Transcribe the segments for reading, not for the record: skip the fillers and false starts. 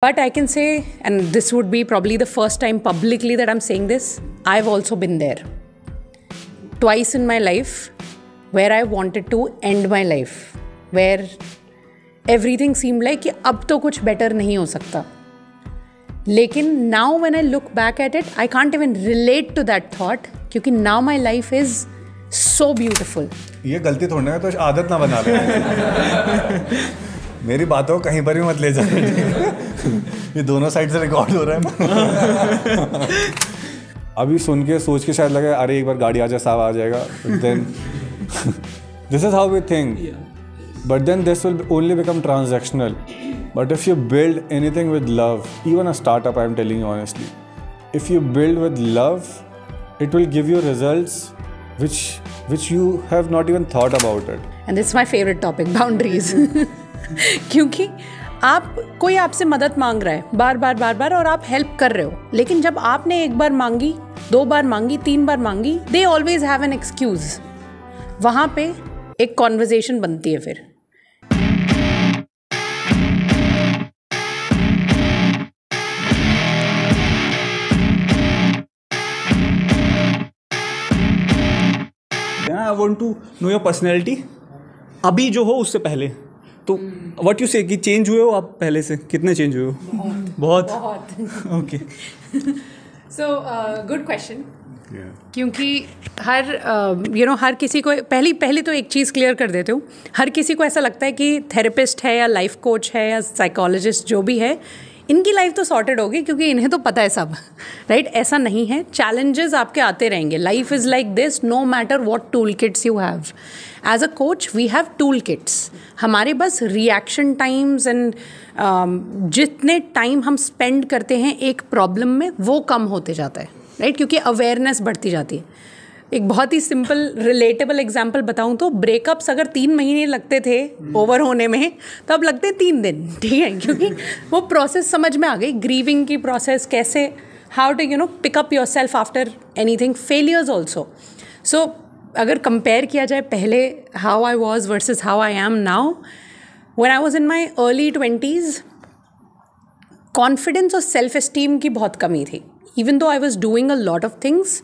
But I can say, and this would be probably the first time publicly that I'm saying this, I've also been there. Twice in my life where I wanted to end my life, where everything seemed like कि अब तो कुछ better नहीं हो सकता. लेकिन now when I look back at it, I can't even relate to that thought क्योंकि now my life is so beautiful. ये गलती थोड़ी है, तो आदत ना बना ले. मेरी बातों को कहीं पर भी मत ले जा. ये दोनों साइड से रिकॉर्ड हो रहा है. अभी सुन के सोच के शायद लगे अरे एक बार गाड़ी आ जाए साहब आ जाएगा. Then this is how we think, but then this will only become transactional. But if you build anything with love, even a startup, I am telling you honestly, if you build with love, it will give you results which you have not even thought about it. And this is my favorite topic, boundaries. क्योंकि कोई आपसे मदद मांग रहा है बार बार और आप help कर रहे हो, लेकिन जब आपने एक बार मांगी, 2 बार मांगी, 3 बार मांगी, they always have an excuse. वहाँ पे एक कॉन्वर्जेशन बनती है फिर. I want to know your personality. अभी जो हो उससे पहले, तो what you say कि चेंज हुए हो आप पहले से, कितने चेंज हुए हो? बहुत. ओके. So good question. क्योंकि हर किसी को पहले तो एक चीज़ क्लियर कर देते हूँ. हर किसी को ऐसा लगता है कि थेरेपिस्ट है या लाइफ कोच है या साइकोलॉजिस्ट जो भी है, इनकी लाइफ तो सॉर्टेड होगी क्योंकि इन्हें तो पता है सब, राइट? ऐसा नहीं है. चैलेंजेस आपके आते रहेंगे. Life is like this, no matter what tool kits you have. As a coach we have tool kits. हमारे बस रिएक्शन टाइम्स एंड जितने टाइम हम स्पेंड करते हैं एक प्रॉब्लम में वो कम होते जाता है, राइट? क्योंकि अवेयरनेस बढ़ती जाती है. एक बहुत ही सिंपल रिलेटेबल एग्जांपल बताऊं तो ब्रेकअप्स अगर 3 महीने लगते थे ओवर होने में, तो अब लगते 3 दिन, ठीक है? क्योंकि वो प्रोसेस समझ में आ गई, ग्रीविंग की प्रोसेस, कैसे how to pick up yourself after anything, failures also. So अगर कंपेयर किया जाए पहले how I was versus how I am now, when I was in my early 20s, confidence और सेल्फ एस्टीम की बहुत कमी थी. Even though I was doing a lot of things,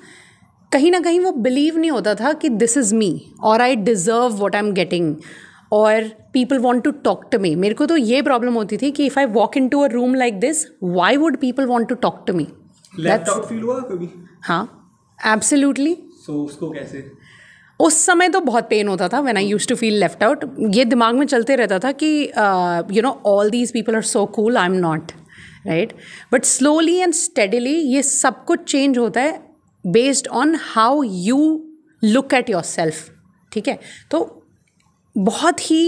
कहीं ना कहीं वो बिलीव नहीं होता था कि दिस इज़ मी और I deserve what I am getting और people want to talk to me. मेरे को तो ये प्रॉब्लम होती थी कि if I walk into a room like this, why would people want to talk to me? Left out feel हुआ कभी? हाँ, एब्सोल्युटली. सो उसको कैसे? उस समय तो बहुत पेन होता था when I used to feel left out. ये दिमाग में चलते रहता था कि all these people are so cool, I am not, right? But slowly and steadily ये सब कुछ चेंज होता है based on how you look at yourself, ठीक है? तो बहुत ही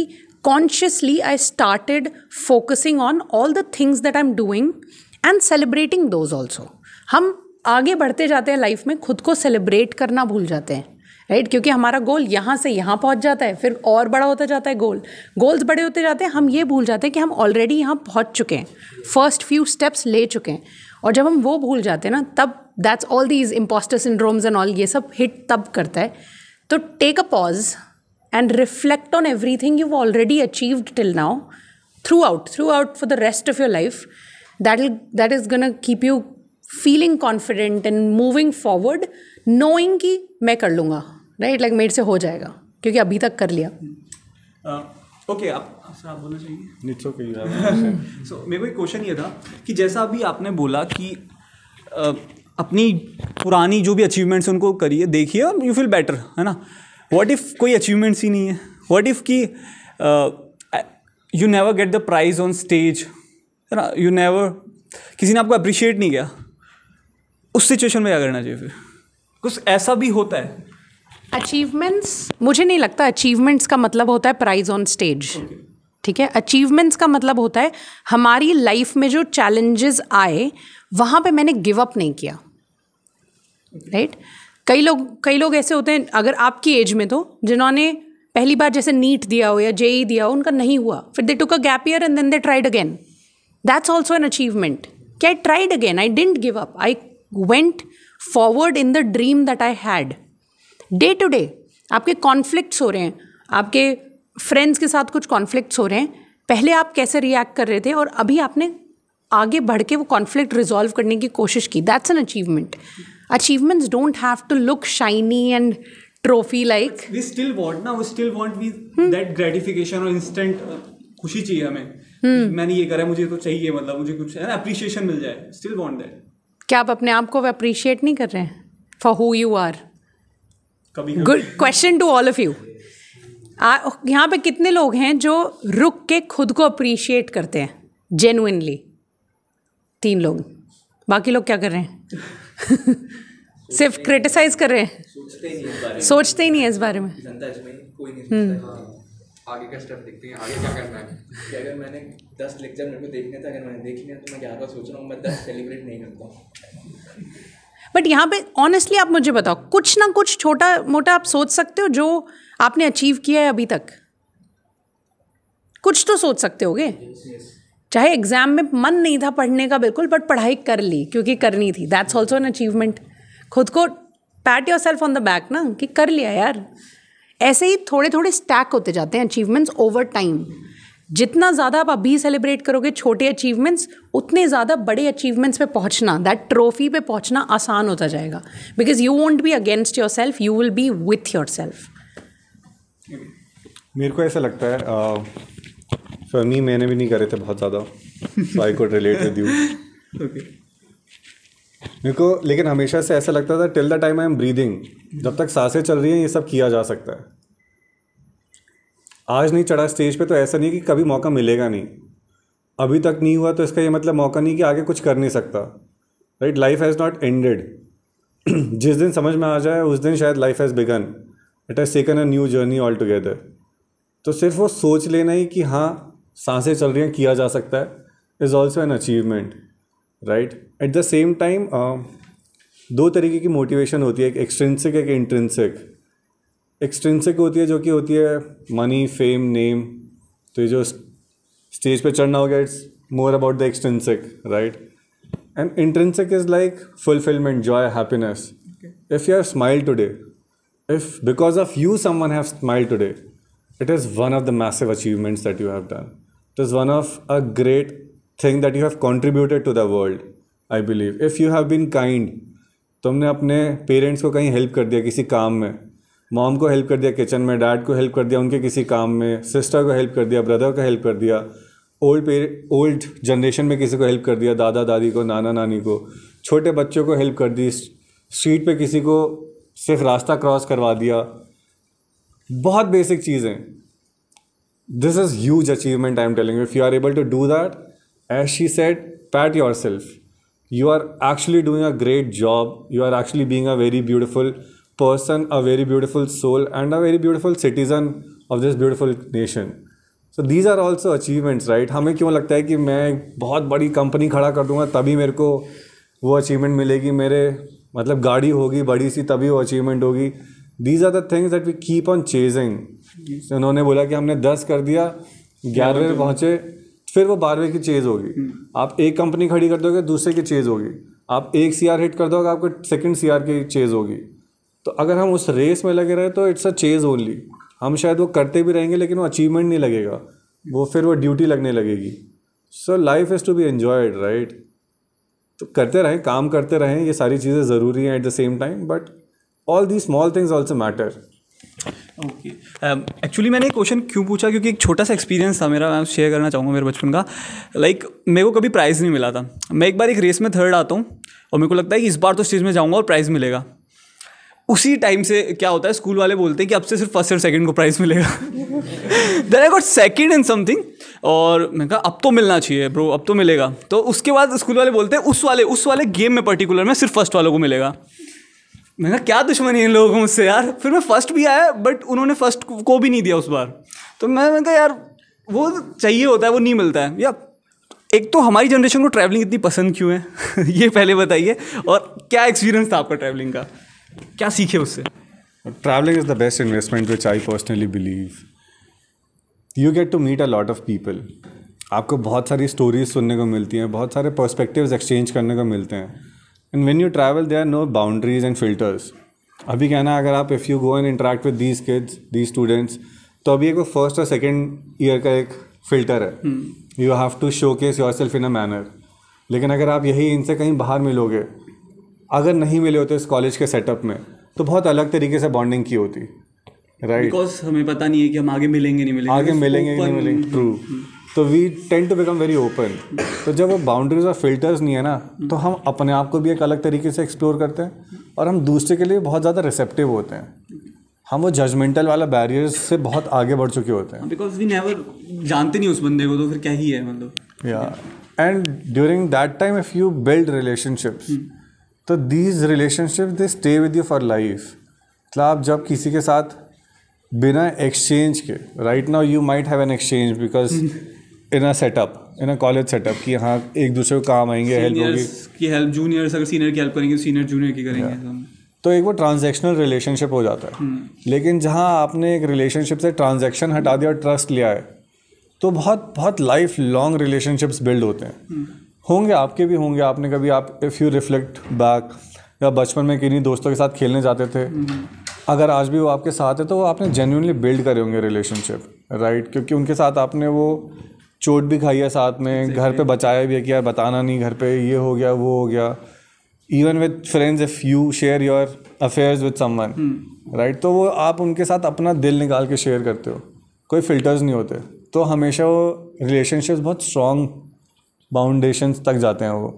consciously I started focusing on all the things that I'm doing and celebrating those also. हम आगे बढ़ते जाते हैं लाइफ में, खुद को सेलिब्रेट करना भूल जाते हैं, राइट? क्योंकि हमारा गोल यहाँ से यहाँ पहुँच जाता है, फिर और बड़ा होता जाता है गोल्स बड़े होते जाते हैं. हम ये भूल जाते हैं कि हम ऑलरेडी यहाँ पहुँच चुके हैं, फर्स्ट फ्यू स्टेप्स ले चुके हैं. और जब हम वो भूल जाते हैं ना, तब that's all these impostor syndromes and all, ये सब हिट तब करता है. तो take a pause and reflect on everything you already achieved till now, throughout for the rest of your life. That is gonna keep you feeling confident and moving forward, knowing कि मैं कर लूँगा, right? Like मेरे से हो जाएगा क्योंकि अभी तक कर लिया. ओके, आप बोलना चाहिए. It's okay. सो मेरे को एक क्वेश्चन ये था कि जैसा अभी आपने बोला कि अपनी पुरानी जो भी अचीवमेंट्स उनको करिए, देखिए और यू फील बेटर, है ना? व्हाट इफ़ कोई अचीवमेंट्स ही नहीं है? व्हाट इफ़ कि you never get the prize on stage, है ना? यू नेवर, किसी ने आपको अप्रिशिएट नहीं किया, उस सिचुएशन में क्या करना चाहिए फिर? कुछ ऐसा भी होता है. अचीवमेंट्स, मुझे नहीं लगता अचीवमेंट्स का मतलब होता है प्राइज ऑन स्टेज, ठीक है? अचीवमेंट्स का मतलब होता है हमारी लाइफ में जो चैलेंजेस आए वहाँ पे मैंने गिव अप नहीं किया, राइट? कई लोग ऐसे होते हैं, अगर आपकी एज में तो, जिन्होंने पहली बार जैसे नीट दिया हो या जेई दिया हो, उनका नहीं हुआ, फिर they took a gap year and then they tried again. That's also an achievement कि I tried again, I didn't give up, I went forward in the dream that I had. Day to day आपके conflicts हो रहे हैं, आपके friends के साथ कुछ conflicts हो रहे हैं, पहले आप कैसे रिएक्ट कर रहे थे और अभी आपने आगे बढ़ के वो कॉन्फ्लिक्ट रिजॉल्व करने की कोशिश की, that's an achievement. Achievements don't have to look shiny and trophy like. We still want that gratification और इंस्टेंट खुशी चाहिए हमें. मैंने ये करा, मुझे तो चाहिए, मतलब मुझे कुछ है ना अप्रिशिएशन मिल जाए. Still want that. क्या आप अपने आप को अप्रिशिएट नहीं कर रहे हैं फॉर हु यू आर? कभी good question to all of you. यहाँ पे कितने लोग हैं जो रुक के खुद को अप्रिशिएट करते हैं जेन्युइनली? 3 लोग. बाकी लोग क्या कर रहे हैं? सिर्फ क्रिटिसाइज कर रहे हैं, सोचते ही नहीं है इस बारे में. कोई नहीं सोचता आगे का स्टेप देखते हैं, आगे क्या करना है. कि अगर मैंने 10 लेक्चर मेरे को देखने थे, अगर मैंने देख लिया तो मैं 11 सोच रहा हूँ, मैं 10 सेलिब्रेट नहीं करता हूँ. बट यहाँ पे ऑनेस्टली आप मुझे बताओ, कुछ ना कुछ छोटा मोटा आप सोच सकते हो जो आपने अचीव किया है अभी तक? कुछ तो सोच सकते होगे. चाहे एग्जाम में मन नहीं था पढ़ने का बिल्कुल, बट पढ़ाई कर ली क्योंकि करनी थी, दैट्स ऑल्सो एन अचीवमेंट. खुद को PAT your self on the back ना, कि कर लिया यार. ऐसे ही थोड़े थोड़े स्टैक होते जाते हैं अचीवमेंट्स ओवर टाइम. जितना ज़्यादा आप अभी सेलिब्रेट करोगे छोटे अचीवमेंट्स, उतने ज़्यादा बड़े अचीवमेंट्स पे पहुंचना, दैट ट्रॉफी पे पहुंचना आसान होता जाएगा. Because you won't be against your self, you will be with your self. मेरे को ऐसा लगता है, फॉर मी, मैंने भी नहीं करे थे बहुत ज़्यादा, so I could relate with you. मेरे को लेकिन हमेशा से ऐसा लगता था till the time I am breathing, जब तक सांसें चल रही हैं ये सब किया जा सकता है. आज नहीं चढ़ा स्टेज पे तो ऐसा नहीं कि कभी मौका मिलेगा नहीं. अभी तक नहीं हुआ तो इसका ये मतलब मौका नहीं कि आगे कुछ कर नहीं सकता. Right, life has not ended. जिस दिन समझ में आ जाए उस दिन शायद life has begun. It has taken a new journey all together. तो सिर्फ वो सोच लेना ही कि हाँ सांसें चल रही हैं, किया जा सकता है, is also an achievement. Right, eight the same time 2 तरीके की मोटिवेशन होती है, एक एक्सट्रिंसिक एक इंट्रिंसिक. एक्सट्रिंसिक होती है जो कि होती है मनी, फेम, नेम. तो ये जो स्टेज पे चढ़ना हो गया, it's more about the extrinsic. Right, and intrinsic is like fulfilment, Joy, happiness. If you have smiled today, if because of you someone have smiled today, it is one of the massive achievements that you have done. It is one of a great thing that you have contributed to the world, I believe. If you have been kind, तुमने अपने parents को कहीं help कर दिया किसी काम में, mom को हेल्प कर दिया किचन में, डैड को हेल्प कर दिया उनके किसी काम में, सिस्टर को हेल्प कर दिया, ब्रदर को हेल्प कर दिया, ओल्ड जनरेशन में किसी को हेल्प कर दिया, दादा दादी को, नाना नानी को, छोटे बच्चों को हेल्प कर दी, स्ट्रीट पे किसी को सिर्फ रास्ता क्रॉस करवा दिया. बहुत बेसिक चीज़ें. This is huge achievement, I am telling you. If you are able to do that, as she said, pat yourself. You are actually doing a great job. You are actually being a very beautiful person, a very beautiful soul, and a very beautiful citizen of this beautiful nation. So these are also achievements, right? हमें क्यों लगता है कि मैं बहुत बड़ी company खड़ा कर दूंगा तभी मेरे को वो अचीवमेंट मिलेगी, मेरे मतलब गाड़ी होगी बड़ी सी तभी वो अचीवमेंट होगी. These are the things that we keep on chasing. उन्होंने बोला कि हमने 10 कर दिया, 11वें पहुँचे, फिर वो 12वें की चेज़ होगी. आप एक कंपनी खड़ी कर दोगे, दूसरे की चेज़ होगी. आप 1 CR हिट कर दोगे, आपको 2nd CR की चेज़ होगी. तो अगर हम उस रेस में लगे रहे तो इट्स अ चेज़ ओनली. हम शायद वो करते भी रहेंगे लेकिन वो अचीवमेंट नहीं लगेगा, वो फिर वो ड्यूटी लगने लगेगी. So life is to be enjoyed, right? तो करते रहें, काम करते रहें, ये सारी चीज़ें ज़रूरी हैं at the same time, but all the small things also matter. Okay, actually मैंने एक क्वेश्चन क्यों पूछा, क्योंकि एक छोटा सा एक्सपीरियंस था मेरा, मैं शेयर करना चाहूँगा मेरे बचपन का. लाइक मेरे को कभी प्राइज़ नहीं मिला था. मैं एक बार एक रेस में 3rd आता हूँ और मेरे को लगता है कि इस बार तो स्टेज में जाऊँगा और प्राइज़ मिलेगा. उसी टाइम से क्या होता है, स्कूल वाले बोलते हैं कि अब से सिर्फ 1st और 2nd को प्राइज़ मिलेगा. Then I got 2nd in something और मैंने कहा अब तो मिलना चाहिए ब्रो, अब तो मिलेगा. तो उसके बाद स्कूल वाले बोलते हैं उस वाले गेम में पर्टिकुलर में सिर्फ 1st वालों को मिलेगा. मैंने कहा क्या दुश्मनी है इन लोगों को मुझसे यार. फिर मैं 1st भी आया बट उन्होंने 1st को भी नहीं दिया उस बार. तो मैंने कहा यार वो चाहिए होता है, वो नहीं मिलता है. या एक तो हमारी जनरेशन को ट्रैवलिंग इतनी पसंद क्यों है ये पहले बताइए. और क्या एक्सपीरियंस था आपका ट्रैवलिंग का, क्या सीखे उससे? Travelling is the best investment which I personally believe. You get to meet a lot of people. आपको बहुत सारी स्टोरीज सुनने को मिलती हैं, बहुत सारे पर्सपेक्टिव्स एक्सचेंज करने को मिलते हैं. And when you travel, there are no boundaries and filters. अभी क्या ना, अगर आप if you go and interact with these kids, these students, तो अभी एक वो 1st और 2nd ईयर का एक फिल्टर है. You have to showcase yourself in a manner. लेकिन अगर आप यही इनसे कहीं बाहर मिलोगे, अगर नहीं मिले होते इस कॉलेज के सेटअप में, तो बहुत अलग तरीके से बॉन्डिंग की होती, राइट? बिकॉज हमें पता नहीं है कि हम आगे मिलेंगे नहीं मिलेंगे, आगे मिलेंगे कि नहीं मिलेंगे, ट्रू। तो we tend to become very open. तो जब वो बाउंड्रीज और फिल्टर्स नहीं है ना, तो हम अपने आप को भी एक अलग तरीके से एक्सप्लोर करते हैं और हम दूसरे के लिए बहुत ज़्यादा रिसेप्टिव होते हैं। हम वो जजमेंटल वाला बैरियर्स से बहुत आगे बढ़ चुके होते हैं, बिकॉज वी नेवर जानते नहीं उस बंदे को, तो फिर क्या ही है मतलब। या and during that time if you build relationships, तो these relationships they stay with you for life. मतलब आप जब किसी के साथ बिना एक्सचेंज के, right now you might have an exchange because in a setup, in a college setup, कि हाँ एक दूसरे को काम आएंगे, हेल्प होगी की हेल्प, जूनियर्स अगर सीनियर की हेल्प करेंगे, सीनियर जूनियर की करेंगे, तो एक वो ट्रांजैक्शनल रिलेशनशिप हो जाता है। लेकिन जहाँ आपने एक रिलेशनशिप से ट्रांजैक्शन हटा दिया और ट्रस्ट लिया है, तो बहुत बहुत लाइफ लॉन्ग रिलेशनशिप्स बिल्ड होते हैं। होंगे, आपके भी होंगे। आपने कभी, आप इफ़ यू रिफ्लेक्ट बैक, या बचपन में किन्हीं दोस्तों के साथ खेलने जाते थे, अगर आज भी वो आपके साथ है तो वो आपने जेन्युइनली बिल्ड करे होंगे रिलेशनशिप, राइट? क्योंकि उनके साथ आपने वो चोट भी खाई है साथ में, घर पे बचाया भी है कि यार बताना नहीं, घर पे ये हो गया वो हो गया। Even with friends, if you share your affairs with someone, right, तो वो आप उनके साथ अपना दिल निकाल के शेयर करते हो, कोई फिल्टर्स नहीं होते। तो हमेशा वो रिलेशनशिप्स बहुत स्ट्रॉन्ग बाउंडेशंस तक जाते हैं वो।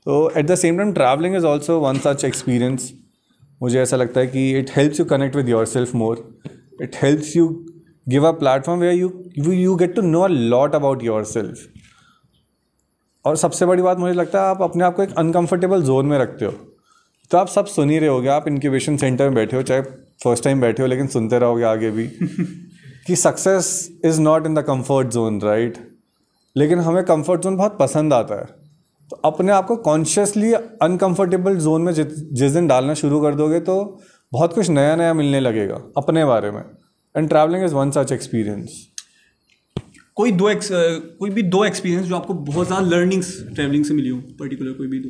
तो at the same time travelling is also one such experience. मुझे ऐसा लगता है कि it helps you connect with yourself more, it helps you give a platform where you get to know a lot about yourself. और सबसे बड़ी बात मुझे लगता है, आप अपने आप को एक अनकंफर्टेबल जोन में रखते हो। तो आप सब सुन ही रहे होगे, आप इंक्यूबेशन सेंटर में बैठे हो, चाहे फर्स्ट टाइम बैठे हो, लेकिन सुनते रहोगे आगे भी कि success is not in the comfort zone, right? लेकिन हमें कंफर्ट जोन बहुत पसंद आता है। तो अपने आप को कॉन्शियसली अनकंफर्टेबल जोन में जिस दिन डालना शुरू कर दोगे, तो बहुत कुछ नया नया मिलने लगेगा अपने बारे में। And travelling is one such experience. कोई भी दो एक्सपीरियंस जो आपको बहुत ज़्यादा लर्निंग्स ट्रैवलिंग से मिली हो, पर्टिकुलर कोई भी दो।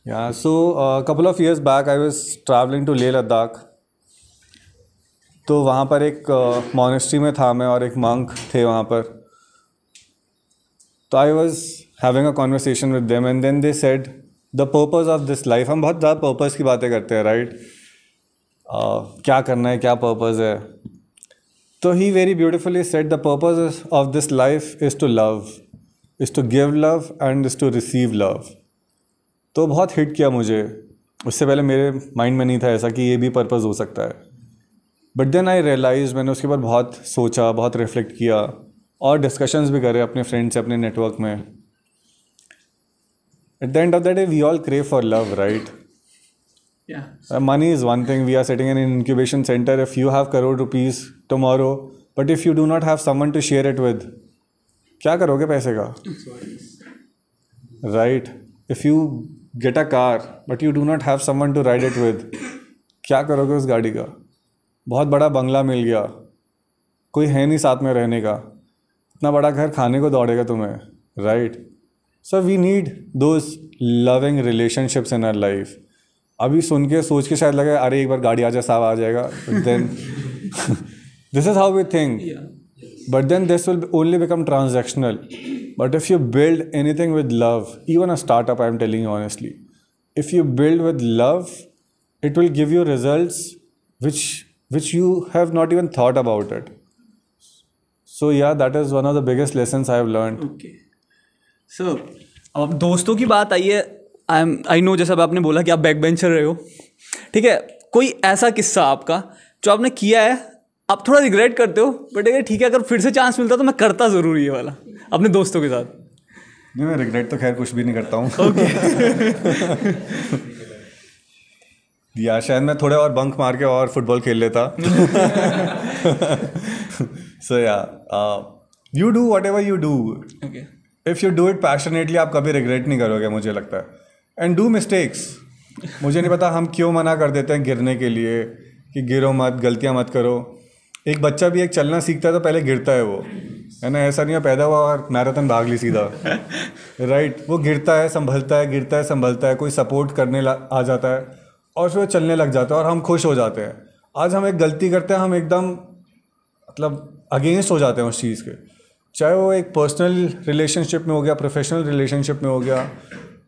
Yeah, so a couple of years back I was traveling to Leh Ladakh। तो वहाँ पर एक मॉनेस्ट्री में था मैं, और एक मंक थे वहाँ पर। तो I was having a conversation with them and then they said the purpose of this life. हम बहुत ज़्यादा पर्पज़ की बातें करते हैं, राइट? क्या करना है, क्या पर्पज़ है। तो he very beautifully said the purpose of this life is to love, is to give love and is to receive love. तो बहुत हिट किया मुझे। उससे पहले मेरे माइंड में नहीं था ऐसा कि ये भी पर्पज़ हो सकता है। बट देन आई रियलाइज, मैंने उसके ऊपर बहुत सोचा, बहुत रिफ्लेक्ट किया और डिस्कशंस भी करे अपने फ्रेंड से, अपने नेटवर्क में। At the end of the day we all crave for love, right? Money is one thing. We are sitting in an incubation center. If you have crore rupees tomorrow, but if you do not have someone to share it with, क्या करोगे पैसे का, right? If you get a car, but you do not have someone to ride it with, क्या करोगे उस गाड़ी का? बहुत बड़ा बंगला मिल गया, कोई है नहीं साथ में रहने का, इतना बड़ा घर, खाने को दौड़ेगा तुम्हें, right? So we need those loving relationships in our life. अभी सुन के सोच के शायद लगे अरे एक बार गाड़ी आ जाए, साहब आ जाएगा, then this is how we think, but then this will only become transactional. But if you build anything with love, even a startup, I am telling you honestly, if you build with love, it will give you results which you have not even thought about it. So yeah, that is one of the biggest lessons I have learned. Okay. So अब दोस्तों की बात आई है, I know जैसा आपने बोला कि आप बैक बेंचर रहे हो, ठीक है, कोई ऐसा किस्सा आपका जो आपने किया है, आप थोड़ा रिग्रेट करते हो, बट अगर ठीक है अगर फिर से चांस मिलता तो मैं करता ज़रूर ये वाला अपने दोस्तों के साथ? नहीं, मैं रिग्रेट तो खैर कुछ भी नहीं करता हूँ. या शायद मैं थोड़े और बंक मार के और फुटबॉल खेल लेता. सो या you do what ever you do, if you do it passionately, आप कभी रिग्रेट नहीं करोगे मुझे लगता है. And do mistakes. मुझे नहीं पता हम क्यों मना कर देते हैं गिरने के लिए, कि गिरो मत, गलतियाँ मत करो. एक बच्चा भी एक चलना सीखता है तो पहले गिरता है वो, है ना? ऐसा नहीं है पैदा हुआ और मैराथन भाग ली सीधा, राइट? वो गिरता है, संभलता है, गिरता है, संभलता है, कोई सपोर्ट करने आ जाता है और फिर वो चलने लग जाता है और हम खुश हो जाते हैं. आज हम एक गलती करते हैं, हम एकदम मतलब अगेंस्ट हो जाते हैं उस चीज़ के. चाहे वो एक पर्सनल रिलेशनशिप में हो गया, प्रोफेशनल रिलेशनशिप में हो गया,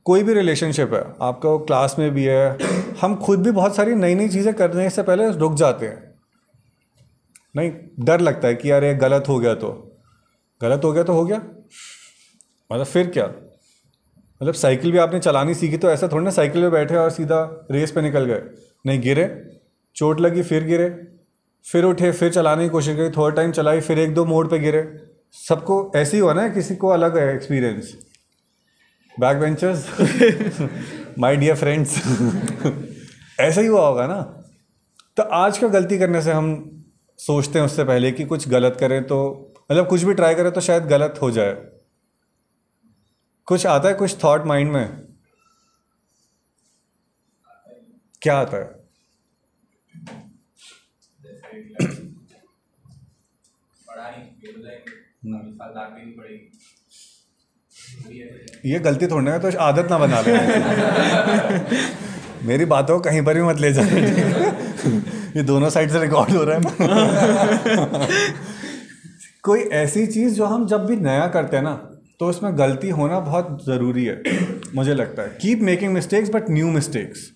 कोई भी रिलेशनशिप है, आपका वो क्लास में भी है, हम खुद भी बहुत सारी नई नई चीज़ें करने से पहले रुक जाते हैं। नहीं, डर लगता है कि यार ये गलत हो गया तो हो गया, मतलब फिर क्या, मतलब साइकिल भी आपने चलानी सीखी तो ऐसा थोड़ी ना साइकिल पे बैठे और सीधा रेस पे निकल गए। नहीं, गिरे, चोट लगी, फिर गिरे, फिर उठे, फिर चलाने की कोशिश करी, थर्ड टाइम चलाई, फिर एक दो मोड़ पे गिरे। सबको ऐसे ही हुआ ना, किसी को अलग है experience. Back benchers my dear friends ऐसा ही हुआ होगा ना। तो आज का गलती करने से हम सोचते हैं उससे पहले कि कुछ गलत करें तो, मतलब कुछ भी ट्राई करें तो शायद गलत हो जाए। कुछ आता है, कुछ थॉट माइंड में क्या आता है? ये गलती थोड़ी है, तो आदत ना बना ले मेरी बातों को कहीं पर भी मत ले जा ये दोनों साइड से रिकॉर्ड हो रहा है कोई ऐसी चीज़ जो हम जब भी नया करते हैं ना, तो उसमें गलती होना बहुत ज़रूरी है मुझे लगता है। Keep making mistakes but new mistakes.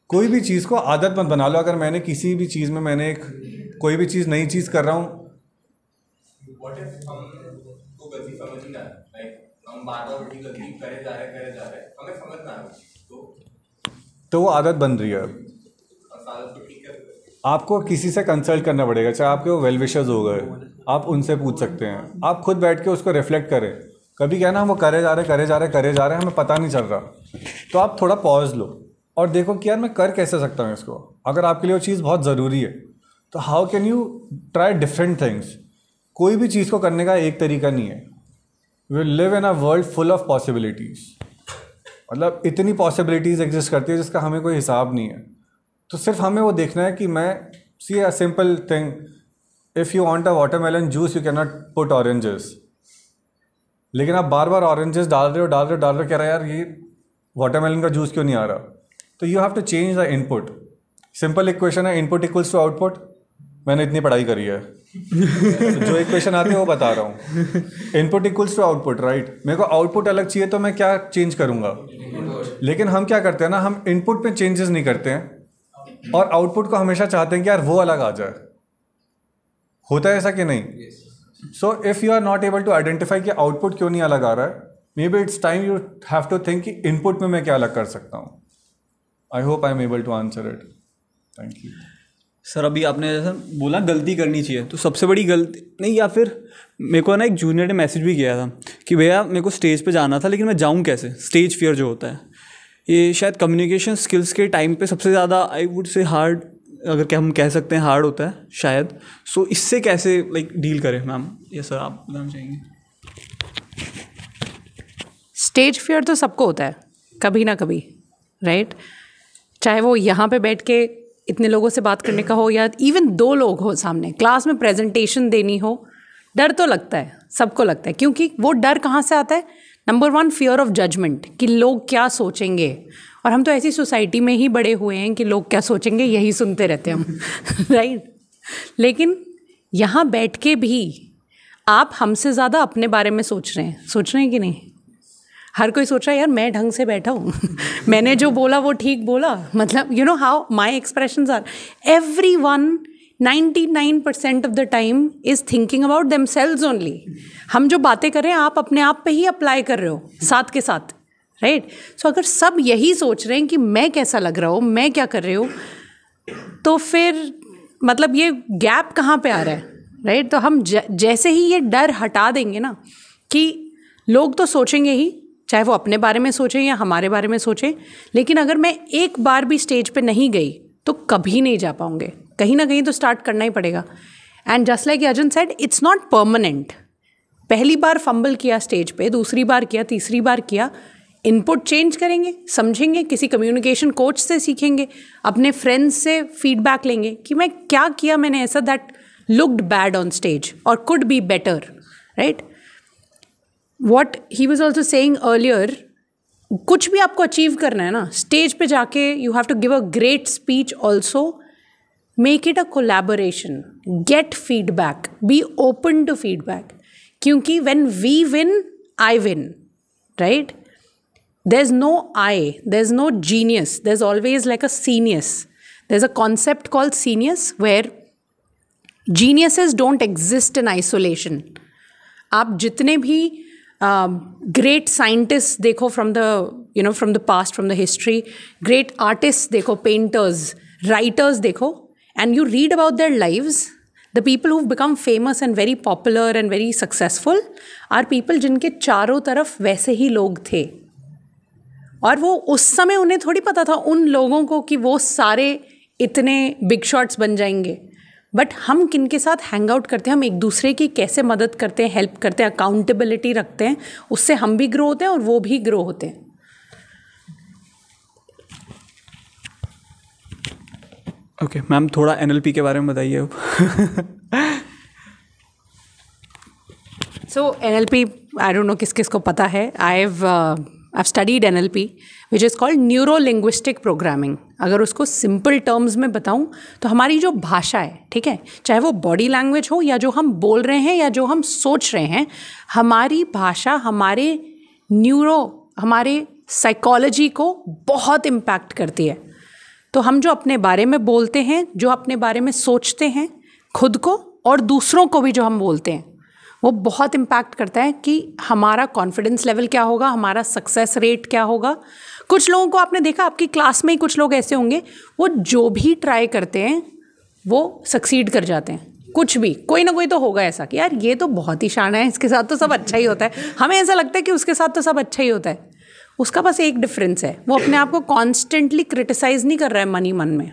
कोई भी चीज़ को आदत मत बना लो। अगर मैंने किसी भी चीज़ में कोई भी चीज़ नई चीज़ कर रहा हूँ, गलती समझ ही ना, हम बार-बार वही गलती करे जा रहे हमें समझ ना आए तो वो आदत बन रही है। आपको किसी से कंसल्ट करना पड़ेगा, चाहे आपके वो वेल विशर्स हो गए, आप उनसे पूछ सकते हैं। आप खुद बैठ के उसको रिफ्लेक्ट करें। कभी क्या ना, वो करे जा रहे हमें पता नहीं चल रहा, तो आप थोड़ा पॉज लो और देखो कि यार मैं कर कैसे सकता हूँ इसको। अगर आपके लिए वो चीज़ बहुत ज़रूरी है तो how can you try different things. कोई भी चीज़ को करने का एक तरीका नहीं है। We live in a world full of possibilities. मतलब इतनी पॉसिबिलिटीज़ एग्जिस्ट करती है जिसका हमें कोई हिसाब नहीं है। तो सिर्फ हमें वो देखना है कि मैं see a simple thing, if you want a watermelon juice you can not put oranges. लेकिन आप बार बार ऑरेंजेस डाल रहे हो कह रहे यार ये वाटरमेलन का जूस क्यों नहीं आ रहा। तो you have to change the input. Simple equation है, इनपुट इक्वल्स टू आउटपुट। मैंने इतनी पढ़ाई करी है तो जो इक्वेशन आती है वो बता रहा हूँ। Input equals to output, right. मेरे को आउटपुट अलग चाहिए तो मैं क्या चेंज करूँगा। लेकिन हम क्या करते हैं ना, हम इनपुट पे चेंजेस नहीं करते हैं और आउटपुट को हमेशा चाहते हैं कि यार वो अलग आ जाए। होता है ऐसा कि नहीं? So if you are not able to identify कि आउटपुट क्यों नहीं अलग आ रहा है, maybe it's time you have to think कि इनपुट में मैं क्या अलग कर सकता हूँ। I hope I am able to answer it. Thank you sir. अभी आपने जैसा बोला गलती करनी चाहिए, तो सबसे बड़ी गलती नहीं, या फिर मेरे को ना एक जूनियर ने मैसेज भी किया था कि भैया मेरे को स्टेज पे जाना था लेकिन मैं जाऊँ कैसे। स्टेज फियर जो होता है, ये शायद कम्युनिकेशन स्किल्स के टाइम पे सबसे ज़्यादा आई वुड से हार्ड, अगर क्या हम कह सकते हैं हार्ड होता है शायद। सो इससे कैसे डील करें मैम? ये सर आप बताना चाहेंगे। स्टेज फियर तो सबको होता है कभी ना कभी, राइट। चाहे वो यहाँ पे बैठ के इतने लोगों से बात करने का हो या इवन 2 लोग हो सामने, क्लास में प्रेजेंटेशन देनी हो, डर तो लगता है, सबको लगता है। क्योंकि वो डर कहाँ से आता है? नंबर 1 फियर ऑफ जजमेंट, कि लोग क्या सोचेंगे। और हम तो ऐसी सोसाइटी में ही बड़े हुए हैं कि लोग क्या सोचेंगे यही सुनते रहते हैं हम राइट। लेकिन यहाँ बैठ के भी आप हमसे ज़्यादा अपने बारे में सोच रहे हैं कि नहीं? हर कोई सोच रहा है यार मैं ढंग से बैठा हूँ मैंने जो बोला वो ठीक बोला। मतलब you know how my expressions are, everyone 99% of the time is thinking about themselves only. हम जो बातें कर रहे हैं आप अपने आप पे ही अप्लाई कर रहे हो साथ के साथ, राइट। सो अगर सब यही सोच रहे हैं कि मैं कैसा लग रहा हूँ, मैं क्या कर रही हूँ, तो फिर मतलब ये गैप कहाँ पे आ रहा है, राइट। तो हम जैसे ही ये डर हटा देंगे ना कि लोग तो सोचेंगे ही, चाहे वो अपने बारे में सोचें या हमारे बारे में सोचें, लेकिन अगर मैं एक बार भी स्टेज पे नहीं गई तो कभी नहीं जा पाऊंगे। कहीं ना कहीं तो स्टार्ट करना ही पड़ेगा। And just like Arjun said, it's not permanent. पहली बार फंबल किया स्टेज पे, दूसरी बार किया, तीसरी बार किया, इनपुट चेंज करेंगे, समझेंगे, किसी कम्युनिकेशन कोच से सीखेंगे, अपने फ्रेंड्स से फीडबैक लेंगे कि मैं क्या किया मैंने ऐसा that looked bad on stage और could be better, right. What he was also saying earlier, कुछ भी आपको अचीव करना है ना, स्टेज पे जाके you have to give a great speech also, make it a collaboration, get feedback, be open to feedback. क्योंकि when we win, I win, right? There's no I, there's no genius, there's always like a genius. There's a concept called genius where geniuses don't exist in isolation. आप जितने भी great scientist देखो from the past, from the history, great artist देखो, painters, writers देखो, and you read about their lives, the people who become famous and very popular and very successful are people जिनके चारों तरफ वैसे ही लोग थे. और वो उस समय उन्हें थोड़ी पता था उन लोगों को कि वो सारे इतने बिग शॉट्स बन जाएंगे. बट हम किन के साथ हैंग आउट करते हैं, हम एक दूसरे की कैसे मदद करते हैं, हेल्प करते हैं, अकाउंटेबिलिटी रखते हैं, उससे हम भी ग्रो होते हैं और वो भी ग्रो होते हैं. ओके मैम, थोड़ा NLP के बारे में बताइए अब. सो NLP, आई डोंट नो किस किस को पता है. I've studied NLP, which is called neuro linguistic programming. अगर उसको सिंपल टर्म्स में बताऊं तो हमारी जो भाषा है, ठीक है, चाहे वो बॉडी लैंग्वेज हो या जो हम बोल रहे हैं या जो हम सोच रहे हैं, हमारी भाषा हमारे हमारे साइकोलॉजी को बहुत इम्पैक्ट करती है. तो हम जो अपने बारे में बोलते हैं, जो अपने बारे में सोचते हैं, खुद को और दूसरों को भी जो हम बोलते हैं, वो बहुत इम्पैक्ट करता है कि हमारा कॉन्फिडेंस लेवल क्या होगा, हमारा सक्सेस रेट क्या होगा. कुछ लोगों को आपने देखा, आपकी क्लास में ही कुछ लोग ऐसे होंगे, वो जो भी ट्राई करते हैं वो सक्सीड कर जाते हैं. कुछ भी, कोई ना कोई तो होगा ऐसा कि यार ये तो बहुत ही शाना है, इसके साथ तो सब अच्छा ही होता है. हमें ऐसा लगता है कि उसके साथ तो सब अच्छा ही होता है. उसका बस एक डिफरेंस है, वो अपने आप को कॉन्स्टेंटली क्रिटिसाइज नहीं कर रहा है मन ही मन में.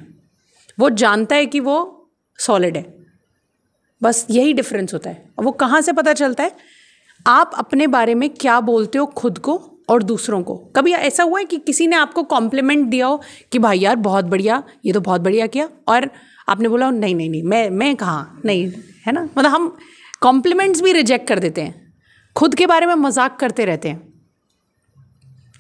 वो जानता है कि वो सॉलिड है. बस यही डिफरेंस होता है. और वो कहाँ से पता चलता है? आप अपने बारे में क्या बोलते हो खुद को और दूसरों को. कभी ऐसा हुआ है कि किसी ने आपको कॉम्प्लीमेंट दिया हो कि भाई यार बहुत बढ़िया, ये तो बहुत बढ़िया किया, और आपने बोला नहीं नहीं नहीं, मैं कहाँ, नहीं, है ना. मतलब हम कॉम्प्लीमेंट्स भी रिजेक्ट कर देते हैं, खुद के बारे में मजाक करते रहते हैं.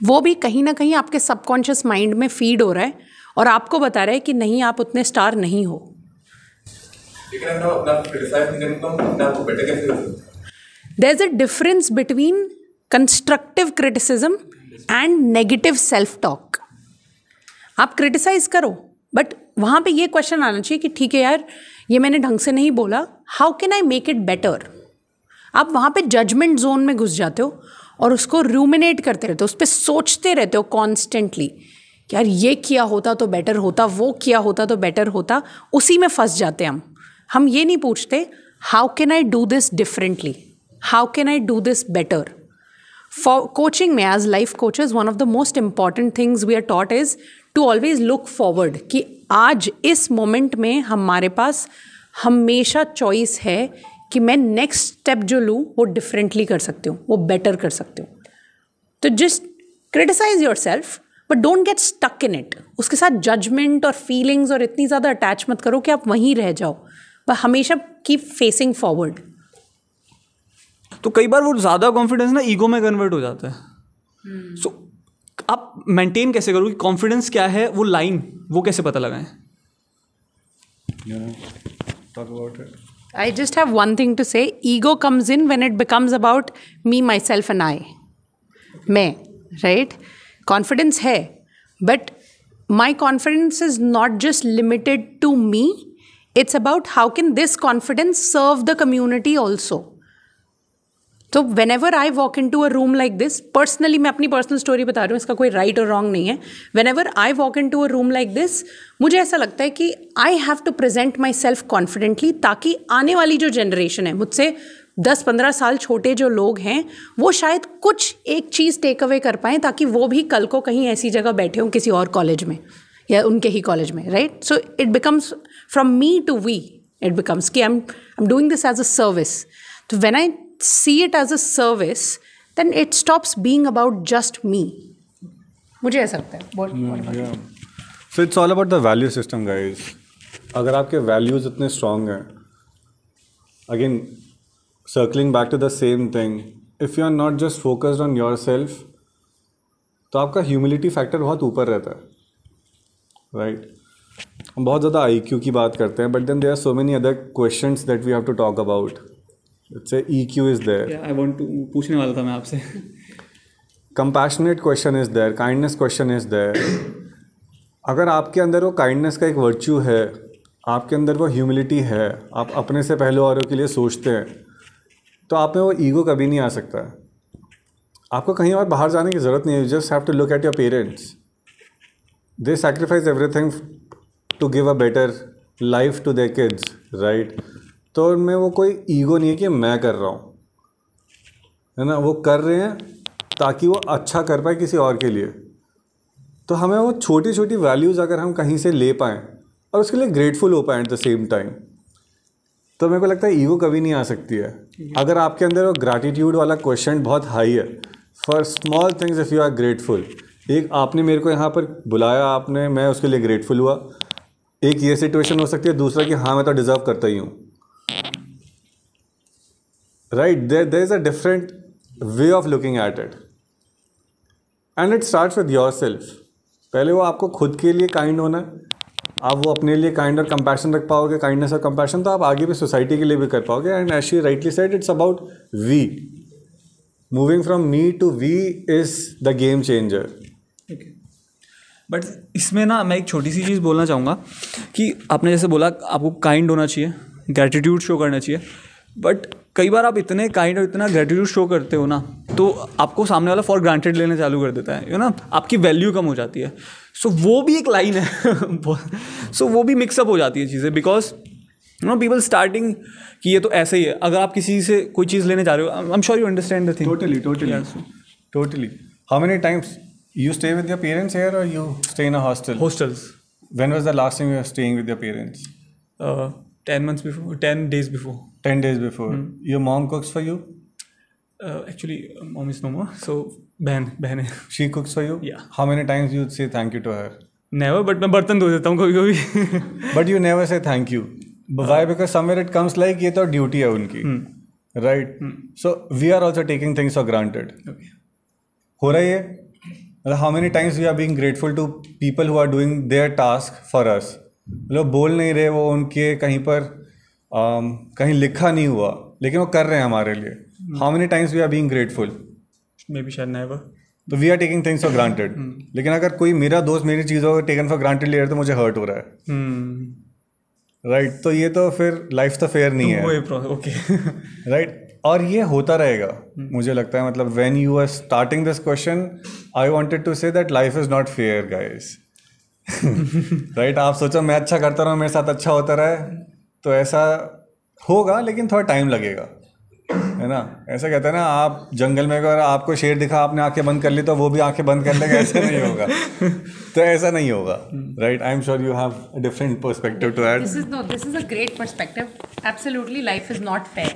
वो भी कहीं ना कहीं आपके सबकॉन्शियस माइंड में फीड हो रहा है और आपको बता रहा है कि नहीं, आप उतने स्टार नहीं हो. There's a difference between constructive criticism and negative self-talk. आप क्रिटिसाइज करो, बट वहाँ पे ये क्वेश्चन आना चाहिए कि ठीक है यार, ये मैंने ढंग से नहीं बोला, how can I make it better. आप वहाँ पे जजमेंट जोन में घुस जाते हो और उसको रूमिनेट करते रहते हो, उस पर सोचते रहते हो कॉन्स्टेंटली, यार ये किया होता तो बेटर होता, वो किया होता तो बेटर होता. उसी में फंस जाते हैं हम ये नहीं पूछते how can I do this differently, how can I do this better. For coaching में as life coaches, one of the most important things we are taught is to always look forward, कि आज इस moment में हमारे पास हमेशा choice है कि मैं नेक्स्ट स्टेप जो लूँ वो डिफरेंटली कर सकती हूँ, वो बेटर कर सकती हूँ. तो just criticise yourself, but don't get stuck in it. उसके साथ जजमेंट और फीलिंग्स और इतनी ज़्यादा अटैच मत करो कि आप वहीं रह जाओ, पर हमेशा कीप फेसिंग फॉरवर्ड. तो कई बार वो ज़्यादा कॉन्फिडेंस ना ईगो में कन्वर्ट हो जाता है. सो आप मेंटेन कैसे करोगे? कॉन्फिडेंस क्या है, वो लाइन वो कैसे पता लगाएं? Talk about it. I just have one thing to say. Ego comes in when it becomes about me, myself and I. मैं, right? Confidence है, but my confidence is not just limited to me. It's about how can this confidence serve the community also. तो whenever I walk into a room like this, personally मैं अपनी personal story बता रही हूँ, इसका कोई right और wrong नहीं है. Whenever I walk into a room like this, मुझे ऐसा लगता है कि I have to present myself confidently, ताकि आने वाली जो generation है, मुझसे 10-15 साल छोटे जो लोग हैं, वो शायद कुछ एक चीज़ टेक अवे कर पाएँ, ताकि वो भी कल को कहीं ऐसी जगह बैठे हों किसी और कॉलेज में या उनके ही कॉलेज में, right. So it becomes from me to we, it becomes कि I am doing this as a service. तो when I see it as a service, then it stops being about just me. मुझे ऐसा लगता है. So it's all about the value system, guys. अगर आपके values इतने strong हैं, again circling back to the same thing, if you are not just focused on yourself, तो आपका humility factor बहुत ऊपर रहता है, right? हम बहुत ज़्यादा IQ की बात करते हैं, but then there are so many other questions that we have to talk about. Let's say EQ is there. I want to पूछने वाला था मैं आपसे. Compassionate question is there. Kindness question is there. अगर आपके अंदर वो काइंडनेस का एक वर्च्यू है, आपके अंदर वो ह्यूमिलिटी है, आप अपने से पहले औरों के लिए सोचते हैं, तो आप में वो ईगो कभी नहीं आ सकता है. आपको कहीं और बाहर जाने की ज़रूरत नहीं है. You just have to look at your parents. They sacrifice everything to give a better life to their kids, right. तो उनमें वो कोई ईगो नहीं है कि मैं कर रहा हूँ, है ना. वो कर रहे हैं ताकि वो अच्छा कर पाए किसी और के लिए. तो हमें वो छोटी छोटी वैल्यूज़ अगर हम कहीं से ले पाएँ और उसके लिए ग्रेटफुल हो पाएँ एट द सेम टाइम, तो मेरे को लगता है ईगो कभी नहीं आ सकती है. अगर आपके अंदर वो ग्रैटिट्यूड वाला क्वेश्चन बहुत हाई है, for small things if you are grateful. एक आपने मेरे को यहाँ पर बुलाया, आपने, मैं उसके लिए ग्रेटफुल हुआ. एक ये सिचुएशन हो सकती है. दूसरा कि हाँ मैं तो डिज़र्व करता ही हूँ, right. There is a different way of looking at it and it starts with yourself. पहले वो आपको खुद के लिए काइंड होना है. आप वो अपने लिए काइंड और कंपैशन रख पाओगे, काइंडनेस और कंपैशन, तो आप आगे भी सोसाइटी के लिए भी कर पाओगे. And as she rightly said, it's about we. Moving from me to we is the game changer. But इसमें ना मैं एक छोटी सी चीज़ बोलना चाहूँगा कि आपने जैसे बोला आपको काइंड होना चाहिए, ग्रैटिट्यूड शो करना चाहिए. बट कई बार आप इतने काइंड और इतना ग्रैटिट्यूड शो करते हो ना, तो आपको सामने वाला फॉर ग्रांटेड लेने चालू कर देता है, यू ना. आपकी वैल्यू कम हो जाती है. सो वो भी एक लाइन है. सो वो भी मिक्सअप हो जाती है चीज़ें, because you know people starting कि ये तो ऐसे ही है. अगर आप किसी से कोई चीज़ लेने जा रहे हो, आई am sure you understand the thing. Totally. How many times you stay with your parents here or you stay in a hostel? Hostels. When was the last time you were staying with your parents? 10 months before, 10 days before. 10 days before. Your mom cooks for you? Actually, mom is no more. So, बहन है. She cooks for you? Yeah. How many times you say thank you to her? Never, but मैं बर्तन धो देता हूँ कभी-कभी. But you never say thank you. Why? Because somewhere it comes like ये तो duty है उनकी. Right? So, we are also taking things for granted. Okay. हो रहा है ये. How many times we are being grateful to people who are doing their task for us? मतलब बोल नहीं रहे, वो उनके कहीं पर कहीं लिखा नहीं हुआ, लेकिन वो कर रहे हैं हमारे लिए. How many times we are being grateful? Maybe शायद never. तो we are taking things for granted. लेकिन अगर कोई मेरा दोस्त मेरी चीज़ों को टेकन फॉर ग्रांटेड ले रहा है तो मुझे हर्ट हो रहा है, राइट. तो ये तो फिर लाइफ तो फेयर नहीं है, ओके. राइट. और ये होता रहेगा मुझे लगता है. मतलब when you are starting this question, I wanted to say that life is not fair guys, right. आप सोचो मैं अच्छा करता रहा, मेरे साथ अच्छा होता रहा, तो ऐसा होगा, लेकिन थोड़ा टाइम लगेगा, है ना. ऐसा कहते हैं ना, आप जंगल में अगर आपको शेर दिखा, आपने आंखें बंद कर ली, तो वो भी आंखें बंद कर लेगा. ऐसा नहीं होगा. तो ऐसा नहीं होगा, right. I am sure you have a different perspective to that. This is a great perspective. Absolutely life is not fair.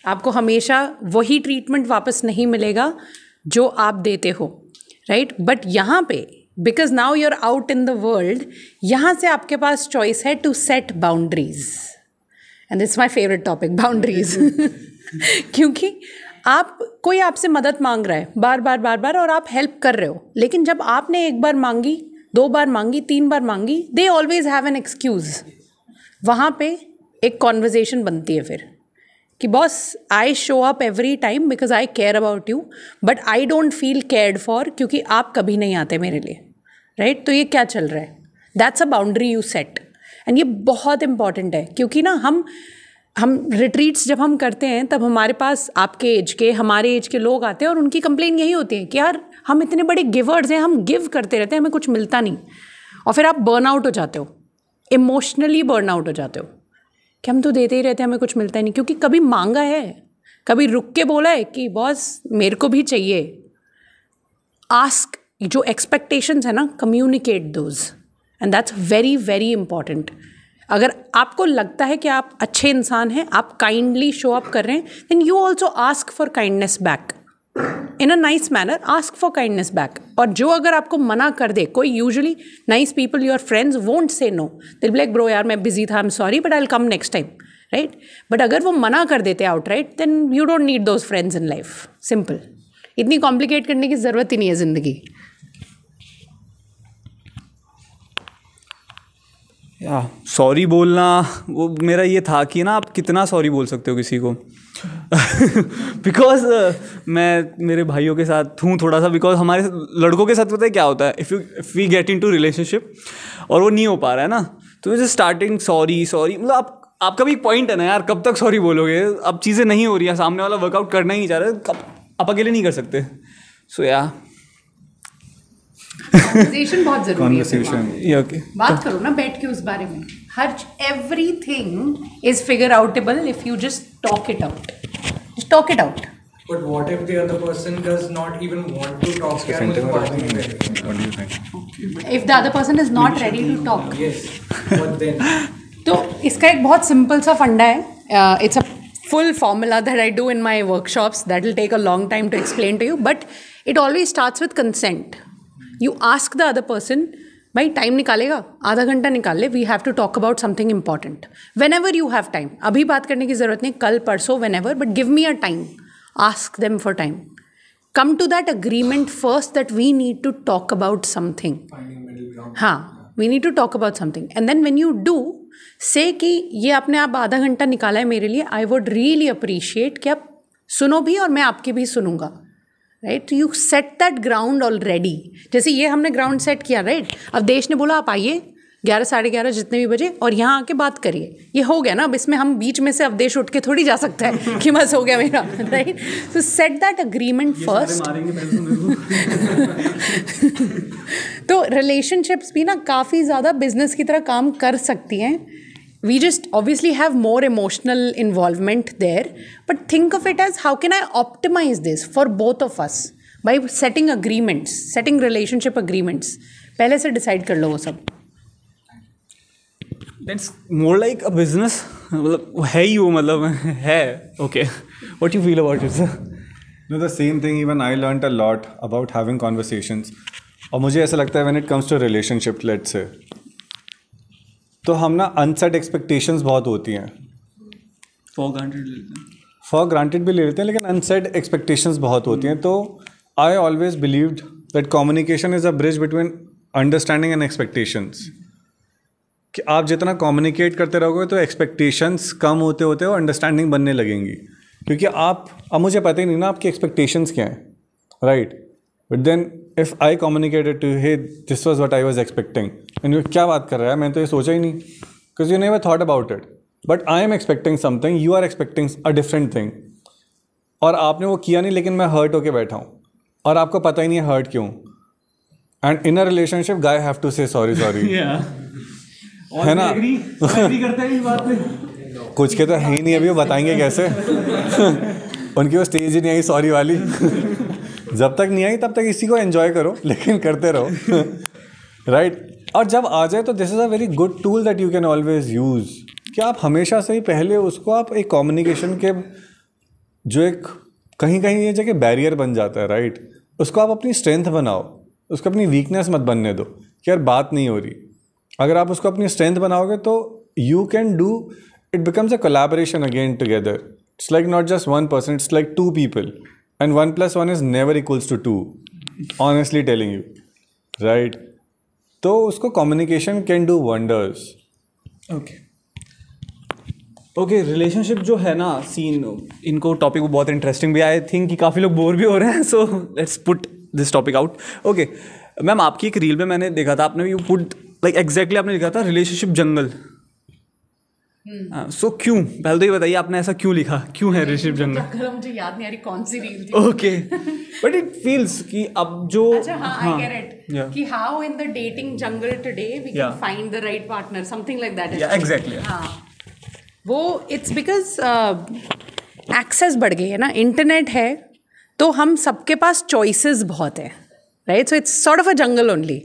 आपको हमेशा वही ट्रीटमेंट वापस नहीं मिलेगा जो आप देते हो, राइट. बट यहाँ पे because now you are out in the world, यहाँ से आपके पास चॉइस है to set boundaries. And that's my favourite topic, boundaries. क्योंकि आप, कोई आपसे मदद मांग रहा है बार बार और आप हेल्प कर रहे हो, लेकिन जब आपने एक बार मांगी, 2 बार मांगी, 3 बार मांगी, they always have an excuse. वहाँ पे एक कॉन्वर्जेसन बनती है फिर कि boss, I show up every time because I care about you, but I don't feel cared for, क्योंकि आप कभी नहीं आते मेरे लिए, राइट. तो ये क्या चल रहा है? That's a boundary you set. And ये बहुत इंपॉर्टेंट है, क्योंकि ना हम रिट्रीट्स जब हम करते हैं, तब हमारे पास आपके एज के, हमारे एज के लोग आते हैं, और उनकी कंप्लेन यही होती है कि यार हम इतने बड़े गिवर्स हैं, हम गिव करते रहते हैं, हमें कुछ मिलता नहीं. और फिर आप बर्न आउट हो जाते हो, इमोशनली बर्न आउट हो जाते हो कि हम तो देते ही रहते हैं, हमें कुछ मिलता ही नहीं. क्योंकि कभी मांगा है, कभी रुक के बोला है कि बॉस मेरे को भी चाहिए. आस्क, जो एक्सपेक्टेशंस है ना, communicate those, and that's very very important. अगर आपको लगता है कि आप अच्छे इंसान हैं, आप काइंडली शो अप कर रहे हैं, then you also ask for kindness back in a nice manner. Ask for kindness back. और जो अगर आपको मना कर दे, कोई usually nice people, your friends won't say no, they'll be like bro यार मैं बिजी था, I am sorry but I will come next time, right. But अगर वो मना कर देते outright, then you don't need those friends in life. Simple. इतनी complicate करने की ज़रूरत ही नहीं है ज़िंदगी. या सॉरी बोलना, वो मेरा ये था कि ना आप कितना सॉरी बोल सकते हो किसी को. बिकॉज मैं मेरे भाइयों के साथ हूँ थोड़ा सा, बिकॉज हमारे लड़कों के साथ पता है क्या होता है, if we get into relationship और वो नहीं हो पा रहा है ना, तो जस्ट स्टार्टिंग सॉरी मतलब आपका भी एक पॉइंट है ना यार, कब तक सॉरी बोलोगे, अब चीज़ें नहीं हो रही है, सामने वाला वर्कआउट करना ही नहीं चाह रहा, आप अकेले नहीं कर सकते. सो या कन्वर्सेशन बहुत जरूरी है. कॉन्वर्सेशन ओके, बात करो ना बैठ के उस बारे में. हर everything is figure outable if you just talk it out. Just talk it out. But what if the other person does not even want to talk? क्या मुझे बात नहीं करनी? What do you think? If the other person is not ready to talk. Yes. But then. तो इसका एक बहुत simple सा फंडा है. It's a full formula that I do in my workshops that will take a long time to explain to you, but it always starts with consent. You ask the other person, भाई time निकालेगा, आधा घंटा निकाल ले, we have to talk about something important. Whenever you have time, अभी बात करने की जरूरत नहीं, कल परसों, whenever, but give me a time. Ask them for time. come to that agreement first that we need to talk about something. हाँ, we need to talk about something. And then when you do, say कि ये आपने आप आधा घंटा निकाला है मेरे लिए, I would really appreciate कि आप सुनो भी और मैं आपकी भी सुनूंगा. Right, you set that ground already. जैसे ये हमने ग्राउंड सेट किया, राइट. अब देश ने बोला आप आइए 11 साढ़े 11 जितने भी बजे और यहाँ आके बात करिए. ये हो गया ना. अब इसमें हम बीच में से अवदेश उठ के थोड़ी जा सकता है कि बस हो गया मेरा. Right, so set that agreement first. तो रिलेशनशिप्स भी ना काफ़ी ज़्यादा बिजनेस की तरह काम कर सकती हैं. We just obviously have more emotional involvement there, but think of it as how can I optimize this for both of us by setting agreements, setting relationship agreements. पहले से decide कर लो वो सब. That's more like a business. मतलब है ही वो, मतलब है. Okay, what do you feel about it, sir? No, the same thing. Even I learned a lot about having conversations. और मुझे ऐसा लगता है when it comes to relationship, let's say, तो हम ना अनसेट एक्सपेक्टेशंस बहुत होती हैं. फॉर ग्रांटेड भी ले लेते हैं, लेकिन अनसेट एक्सपेक्टेशंस बहुत होती हैं. तो I always believed that communication is a bridge between understanding and expectations. कि आप जितना कम्युनिकेट करते रहोगे तो एक्सपेक्टेशंस कम होते होते वो अंडरस्टैंडिंग बनने लगेंगी. क्योंकि अब मुझे पता ही नहीं ना आपकी एक्सपेक्टेशंस क्या हैं, right. But then if I communicated to her this was what I was expecting, and क्या बात कर रहा है, मैंने तो ये सोचा ही नहीं, because you never thought about it. But I am expecting something, you are expecting a different thing, और आपने वो किया नहीं, लेकिन मैं हर्ट होके बैठा हूँ और आपको पता ही नहीं है हर्ट क्यों. And in a relationship guy have to say sorry है ना. कुछ के तो है ही नहीं अभी, वो बताएंगे कैसे. उनकी वो स्टेज ही नहीं आई सॉरी वाली. जब तक नहीं आई तब तक इसी को एंजॉय करो, लेकिन करते रहो. राइट. और जब आ जाए तो this is a very good tool that you can always use. कि आप हमेशा से ही पहले उसको आप एक कम्युनिकेशन के जो एक कहीं कहीं ये जगह बैरियर बन जाता है, राइट, उसको आप अपनी स्ट्रेंथ बनाओ. उसको अपनी वीकनेस मत बनने दो कि यार बात नहीं हो रही. अगर आप उसको अपनी स्ट्रेंथ बनाओगे तो you can do, it becomes a collaboration again together. It's like not just one person, it's like two people, and 1 + 1 is never equals to 2, honestly telling you, right. तो उसको communication can do wonders. Okay, relationship जो है ना scene, इनको topic बहुत interesting भी, I think कि काफ़ी लोग बोर भी हो रहे हैं. So let's put this topic out. Okay ma'am, आपकी एक रील में मैंने देखा था, आपने यू पुट लाइक एग्जैक्टली आपने लिखा था रिलेशनशिप जंगल. सो क्यों, पहले तो ये बताइए आपने ऐसा क्यों लिखा, क्यों है रिलेशनशिप जंगल? मुझे याद नहीं आ रही कौन सी रील थी. ओके, बट इट फील्स कि अब जो अच्छा हाँ, I get it. कि how in the dating jungle today we can find the right partner, something like that. Yeah, exactly. हाँ, वो it's because access बढ़ गई है ना, इंटरनेट है तो हम सबके पास choices बहुत है, right? So it's sort of a jungle only.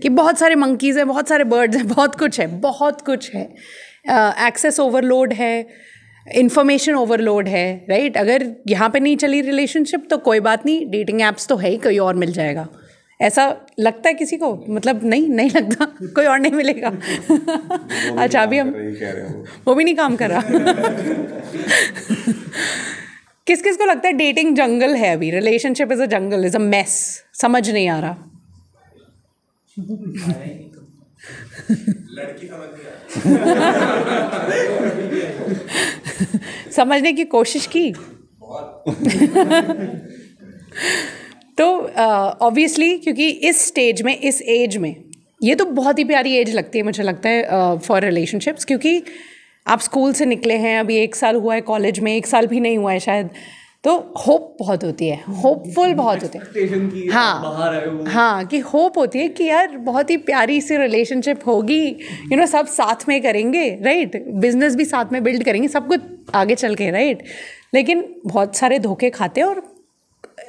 कि बहुत सारे monkeys हैं, बहुत सारे birds हैं, बहुत कुछ है. एक्सेस ओवरलोड है, इंफॉर्मेशन ओवरलोड है, राइट. अगर यहाँ पे नहीं चली रिलेशनशिप तो कोई बात नहीं, डेटिंग ऐप्स तो है ही, कोई और मिल जाएगा. ऐसा लगता है किसी को? मतलब नहीं लगता, कोई और नहीं मिलेगा. अच्छा, अभी हम वो भी नहीं काम कर रहा. किस किस को लगता है डेटिंग जंगल है अभी, relationship is a jungle, is a mess, समझ नहीं आ रहा. लड़की समझ नहीं आ समझने की कोशिश की? तो ऑब्वियसली क्योंकि इस स्टेज में, इस एज में, ये तो बहुत ही प्यारी एज लगती है मुझे लगता है फॉर रिलेशनशिप्स, क्योंकि आप स्कूल से निकले हैं, अभी 1 साल हुआ है कॉलेज में, 1 साल भी नहीं हुआ है शायद, तो होप बहुत होती है, होपफुल बहुत होते हैं। हाँ कि होप होती है कि यार बहुत ही प्यारी सी रिलेशनशिप होगी, यू नो, सब साथ में करेंगे, राइट, बिजनेस भी साथ में बिल्ड करेंगे, सब कुछ आगे चल के, राइट। लेकिन बहुत सारे धोखे खाते हैं और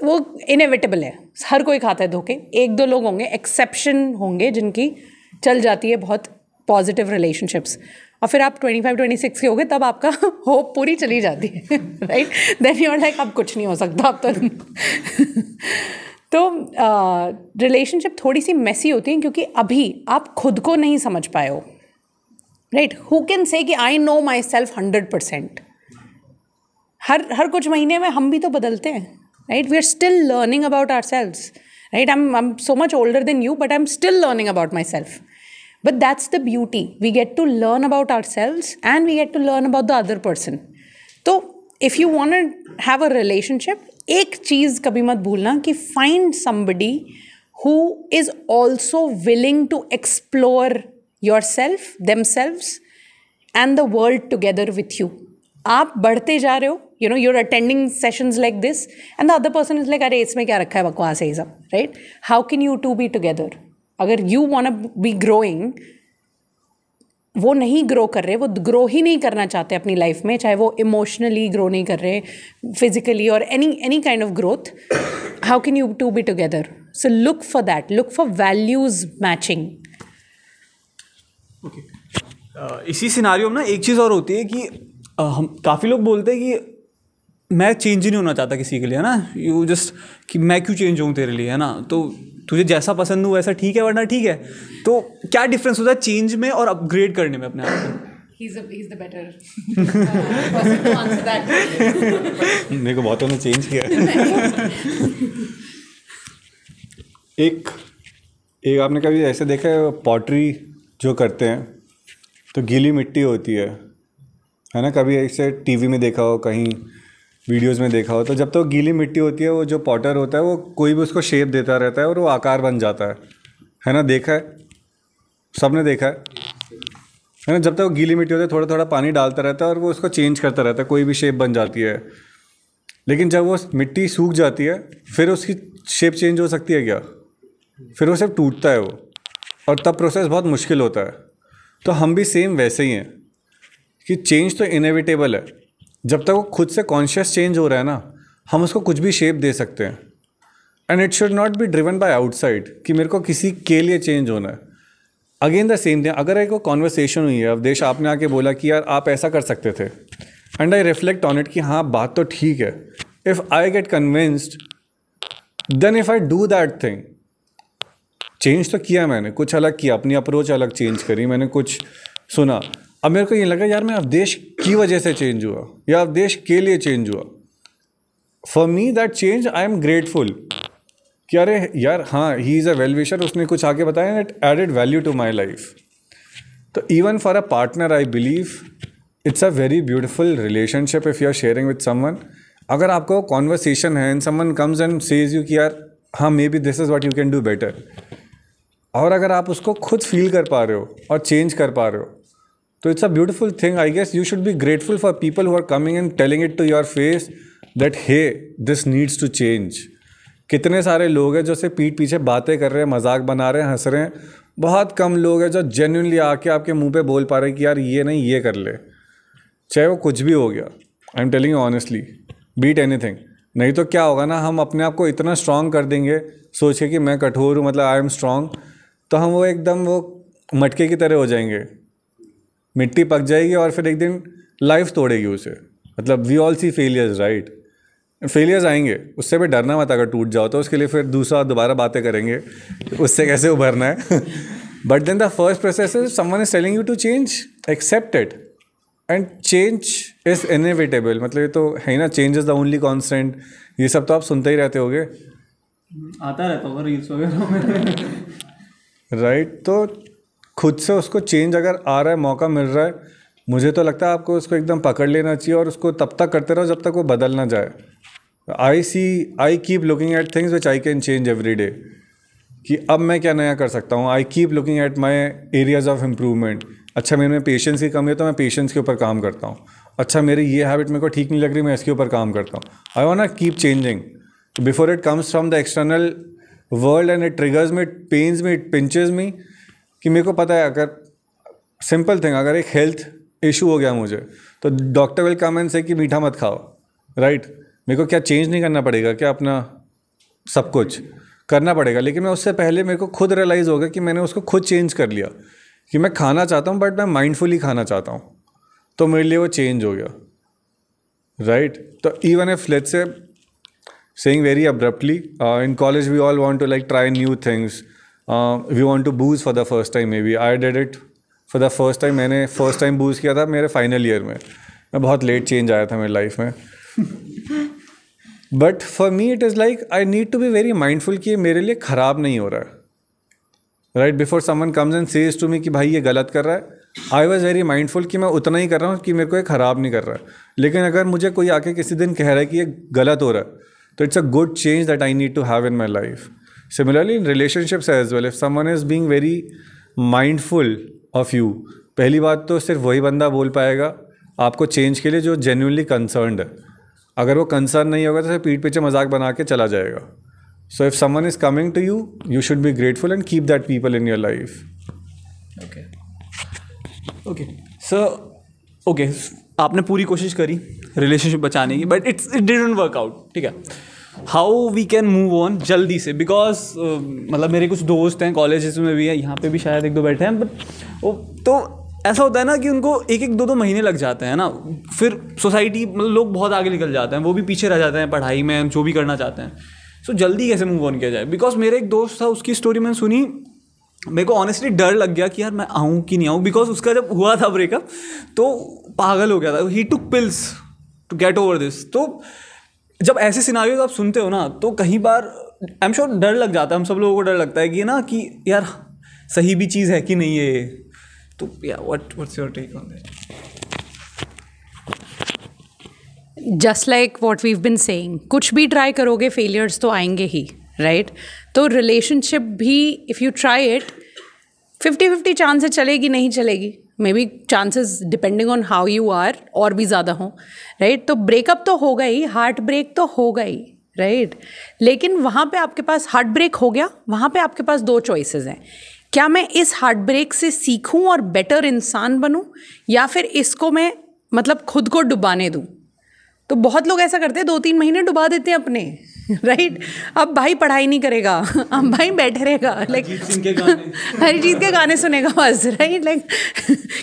वो इनएविटेबल है, हर कोई खाता है धोखे। 1-2 लोग होंगे, एक्सेप्शन होंगे जिनकी चल जाती है बहुत पॉजिटिव रिलेशनशिप्स, और फिर आप 25-26 के हो गए तब आपका होप पूरी चली जाती है, right. Then you are like अब कुछ नहीं हो सकता अब तो रिलेशनशिप थोड़ी सी मेसी होती है क्योंकि अभी आप खुद को नहीं समझ पाए हो, राइट। हु कैन से कि आई नो माई सेल्फ 100%? हर कुछ महीने में हम भी तो बदलते हैं, right. We are still learning about ourselves, right. I am so much older than you, but I am still learning about myself. But that's the beauty. We get to learn about ourselves and we get to learn about the other person. So if you want to have a relationship, एक चीज़ कभी मत भूलना कि find somebody who is also willing to explore yourself, themselves and the world together with you. आप बढ़ते जा रहे हो, you know, you're attending sessions like this and the other person is like, अरे इसमें क्या रखा है, बकवास है ये सब, right? How can you two be together? अगर you want to be growing, वो नहीं ग्रो कर रहे, वो ग्रो ही नहीं करना चाहते अपनी लाइफ में, चाहे वो इमोशनली ग्रो नहीं कर रहे, फिजिकली और any kind of growth, how can you two be together? So look for that, look for values matching. Okay, इसी सिनारियो में ना एक चीज़ और होती है कि हम काफ़ी लोग बोलते हैं कि मैं चेंज ही नहीं होना चाहता किसी के लिए, है ना, यू जस्ट कि मैं क्यों चेंज हूँ तेरे लिए, है ना, तो तुझे जैसा पसंद हो वैसा ठीक है वरना ठीक है. तो क्या डिफरेंस होता है चेंज में और अपग्रेड करने में अपने आप को? He's the better person to answer that. मेरे को बहुतों ने चेंज किया. एक आपने कभी ऐसे देखा है, पॉटरी जो करते हैं तो गीली मिट्टी होती है ना, कभी ऐसे टीवी में देखा हो, कहीं वीडियोस में देखा हो, तो जब तक गीली मिट्टी होती है वो जो पॉटर होता है वो कोई भी उसको शेप देता रहता है और वो आकार बन जाता है ना, देखा है, सबने देखा है ना. जब तक वो गीली मिट्टी होती है थोड़ा थोड़ा पानी डालता रहता है और वो उसको चेंज करता रहता है, कोई भी शेप बन जाती है. लेकिन जब वो मिट्टी सूख जाती है फिर उसकी शेप चेंज हो सकती है क्या? फिर वो सिर्फ टूटता है वो, और तब प्रोसेस बहुत मुश्किल होता है. तो हम भी सेम वैसे ही हैं कि चेंज तो इनएविटेबल है. जब तक वो खुद से कॉन्शियस चेंज हो रहा है ना, हम उसको कुछ भी शेप दे सकते हैं. And it should not be driven by outside कि मेरे को किसी के लिए चेंज होना है. अगेन द सेम थिंग, अगर एक कॉन्वर्सेशन हुई है, अवधेश आपने आके बोला कि यार आप ऐसा कर सकते थे, and I reflect on it कि हाँ बात तो ठीक है. If I get convinced, then if I do that thing, change तो किया मैंने, कुछ अलग किया, अपनी अप्रोच अलग चेंज करी, मैंने कुछ सुना. अब मेरे को ये लगा यार मैं अवधेश की वजह से चेंज हुआ या अवधेश के लिए चेंज हुआ. For me that change, I am grateful कि अरे यार हाँ, he is a well wisher, उसने कुछ आके बताया and it added value to my life. तो even for a partner I believe it's a very beautiful relationship if you are sharing with someone. अगर आपको कॉन्वर्सेशन है and someone comes and says you कि यार हाँ maybe this is what you can do better, और अगर आप उसको खुद फील कर पा रहे हो और चेंज कर पा रहे हो, तो it's a beautiful thing. I guess you should be grateful for people who are coming and telling it to your face that hey, this needs to change. कितने सारे लोग हैं जो सिर्फ पीठ पीछे बातें कर रहे हैं, मजाक बना रहे हैं, हंस रहे हैं. बहुत कम लोग हैं जो जेन्युइनली आके आपके मुंह पे बोल पा रहे हैं कि यार ये नहीं ये कर ले, चाहे वो कुछ भी हो गया. I am telling you honestly, beat anything. नहीं तो क्या होगा ना, हम अपने आप को इतना स्ट्रांग कर देंगे सोच के कि मैं कठोर हूँ मतलब आई एम स्ट्रांग, तो हम वो एकदम वो मटके की तरह हो जाएंगे, मिट्टी पक जाएगी और फिर एक दिन लाइफ तोड़ेगी उसे. मतलब we all see failures, right? Failures आएंगे, उससे भी डरना मत. अगर टूट जाओ तो उसके लिए फिर दोबारा बातें करेंगे उससे कैसे उभरना है. But then the first process is someone is telling you to change, accept it and change is inevitable. मतलब ये तो है ना, change is the only constant. ये सब तो आप सुनते ही रहते होगे, आता रहता होगा रील्स वगैरह में, राइट? तो खुद से उसको चेंज अगर आ रहा है, मौका मिल रहा है, मुझे तो लगता है आपको उसको एकदम पकड़ लेना चाहिए और उसको तब तक करते रहो जब तक वो बदल ना जाए. I keep looking at things which I can change every day, कि अब मैं क्या नया कर सकता हूँ. I keep looking at my areas of improvement. अच्छा, मेरे में पेशेंस की कमी है तो मैं पेशेंस के ऊपर काम करता हूँ. अच्छा, मेरी ये हैबिट मेरे को ठीक नहीं लग रही, मैं इसके ऊपर काम करता हूँ. I want to keep changing before it comes from the external world and it triggers me, it pains me, it pinches me. कि मेरे को पता है अगर सिंपल थिंग, अगर एक हेल्थ इशू हो गया मुझे, तो डॉक्टर विल कम एंड से कि मीठा मत खाओ, राइट. मेरे को क्या चेंज नहीं करना पड़ेगा क्या? अपना सब कुछ करना पड़ेगा, लेकिन मैं उससे पहले मेरे को खुद रियलाइज़ हो गया कि मैंने उसको खुद चेंज कर लिया कि मैं खाना चाहता हूँ बट मैं माइंडफुली खाना चाहता हूँ, तो मेरे लिए वो चेंज हो गया, राइट. तो even if let's say saying very abruptly, in college we all want to like try new things, we want to booze for the first time. Maybe I did it for the first time. मैंने first time booze किया था मेरे final year में. मैं बहुत late change आया था मेरी लाइफ में. But for me it is like I need to be very mindful कि ये मेरे लिए ख़राब नहीं हो रहा है, right. Before someone comes and says to me कि भाई ये गलत कर रहा है, आई वॉज वेरी माइंडफुल कि मैं उतना ही कर रहा हूँ कि मेरे को ये ख़राब नहीं कर रहा है. लेकिन अगर मुझे कोई आके किसी दिन कह रहा है कि ये गलत हो रहा है, तो it's a good change that I need to have in my life. Similarly in relationships as well, if someone is being very mindful of you, पहली बात तो सिर्फ वही बंदा बोल पाएगा आपको चेंज के लिए जो genuinely concerned है. अगर वो कंसर्न नहीं होगा तो सिर्फ पीठ पीछे मजाक बना के चला जाएगा. So if someone is coming to you, you should be grateful and keep that people in your life. Okay. So, okay. आपने पूरी कोशिश करी रिलेशनशिप बचाने की, but it didn't work out. ठीक है, how we can move on जल्दी से, बिकॉज मतलब मेरे कुछ दोस्त हैं कॉलेजेस में भी है, यहाँ पे भी शायद एक दो बैठे हैं, बट वो तो ऐसा होता है ना कि उनको एक एक दो दो महीने लग जाते हैं ना, फिर सोसाइटी मतलब लोग बहुत आगे निकल जाते हैं, वो भी पीछे रह जाते हैं पढ़ाई में जो भी करना चाहते हैं. सो जल्दी कैसे मूव ऑन किया जाए? बिकॉज मेरे एक दोस्त था, उसकी स्टोरी मैंने सुनी, मेरे को ऑनेस्टली डर लग गया कि यार मैं आऊँ कि नहीं आऊँ. बिकॉज उसका जब हुआ था ब्रेकअप तो पागल हो गया था, he took pills to get over this. तो जब ऐसे सिनारियोज आप सुनते हो ना, तो कई बार आई एम श्योर डर लग जाता है, हम सब लोगों को डर लगता है कि ना कि यार सही भी चीज़ है कि नहीं है. तो यार what's your take on that? Just like what we've been saying, कुछ भी ट्राई करोगे फेलियर्स तो आएंगे ही, राइट. तो रिलेशनशिप भी if you try it 50-50 chance है चलेगी नहीं चलेगी, maybe chances depending on how you are और भी ज़्यादा हों, राइट. तो ब्रेकअप तो होगा ही, हार्ट ब्रेक तो होगा ही, राइट. लेकिन वहाँ पे आपके पास हार्ट ब्रेक हो गया, वहाँ पे आपके पास दो चॉइसेस हैं. क्या मैं इस हार्ट ब्रेक से सीखूं और बेटर इंसान बनूं, या फिर इसको मैं मतलब खुद को डुबाने दूं. तो बहुत लोग ऐसा करते हैं, 2-3 महीने डुबा देते हैं अपने, राइट. अब भाई पढ़ाई नहीं करेगा, अब भाई बैठे रहेगा, लाइक हरिजीत के गाने सुनेगा बस, राइट. लाइक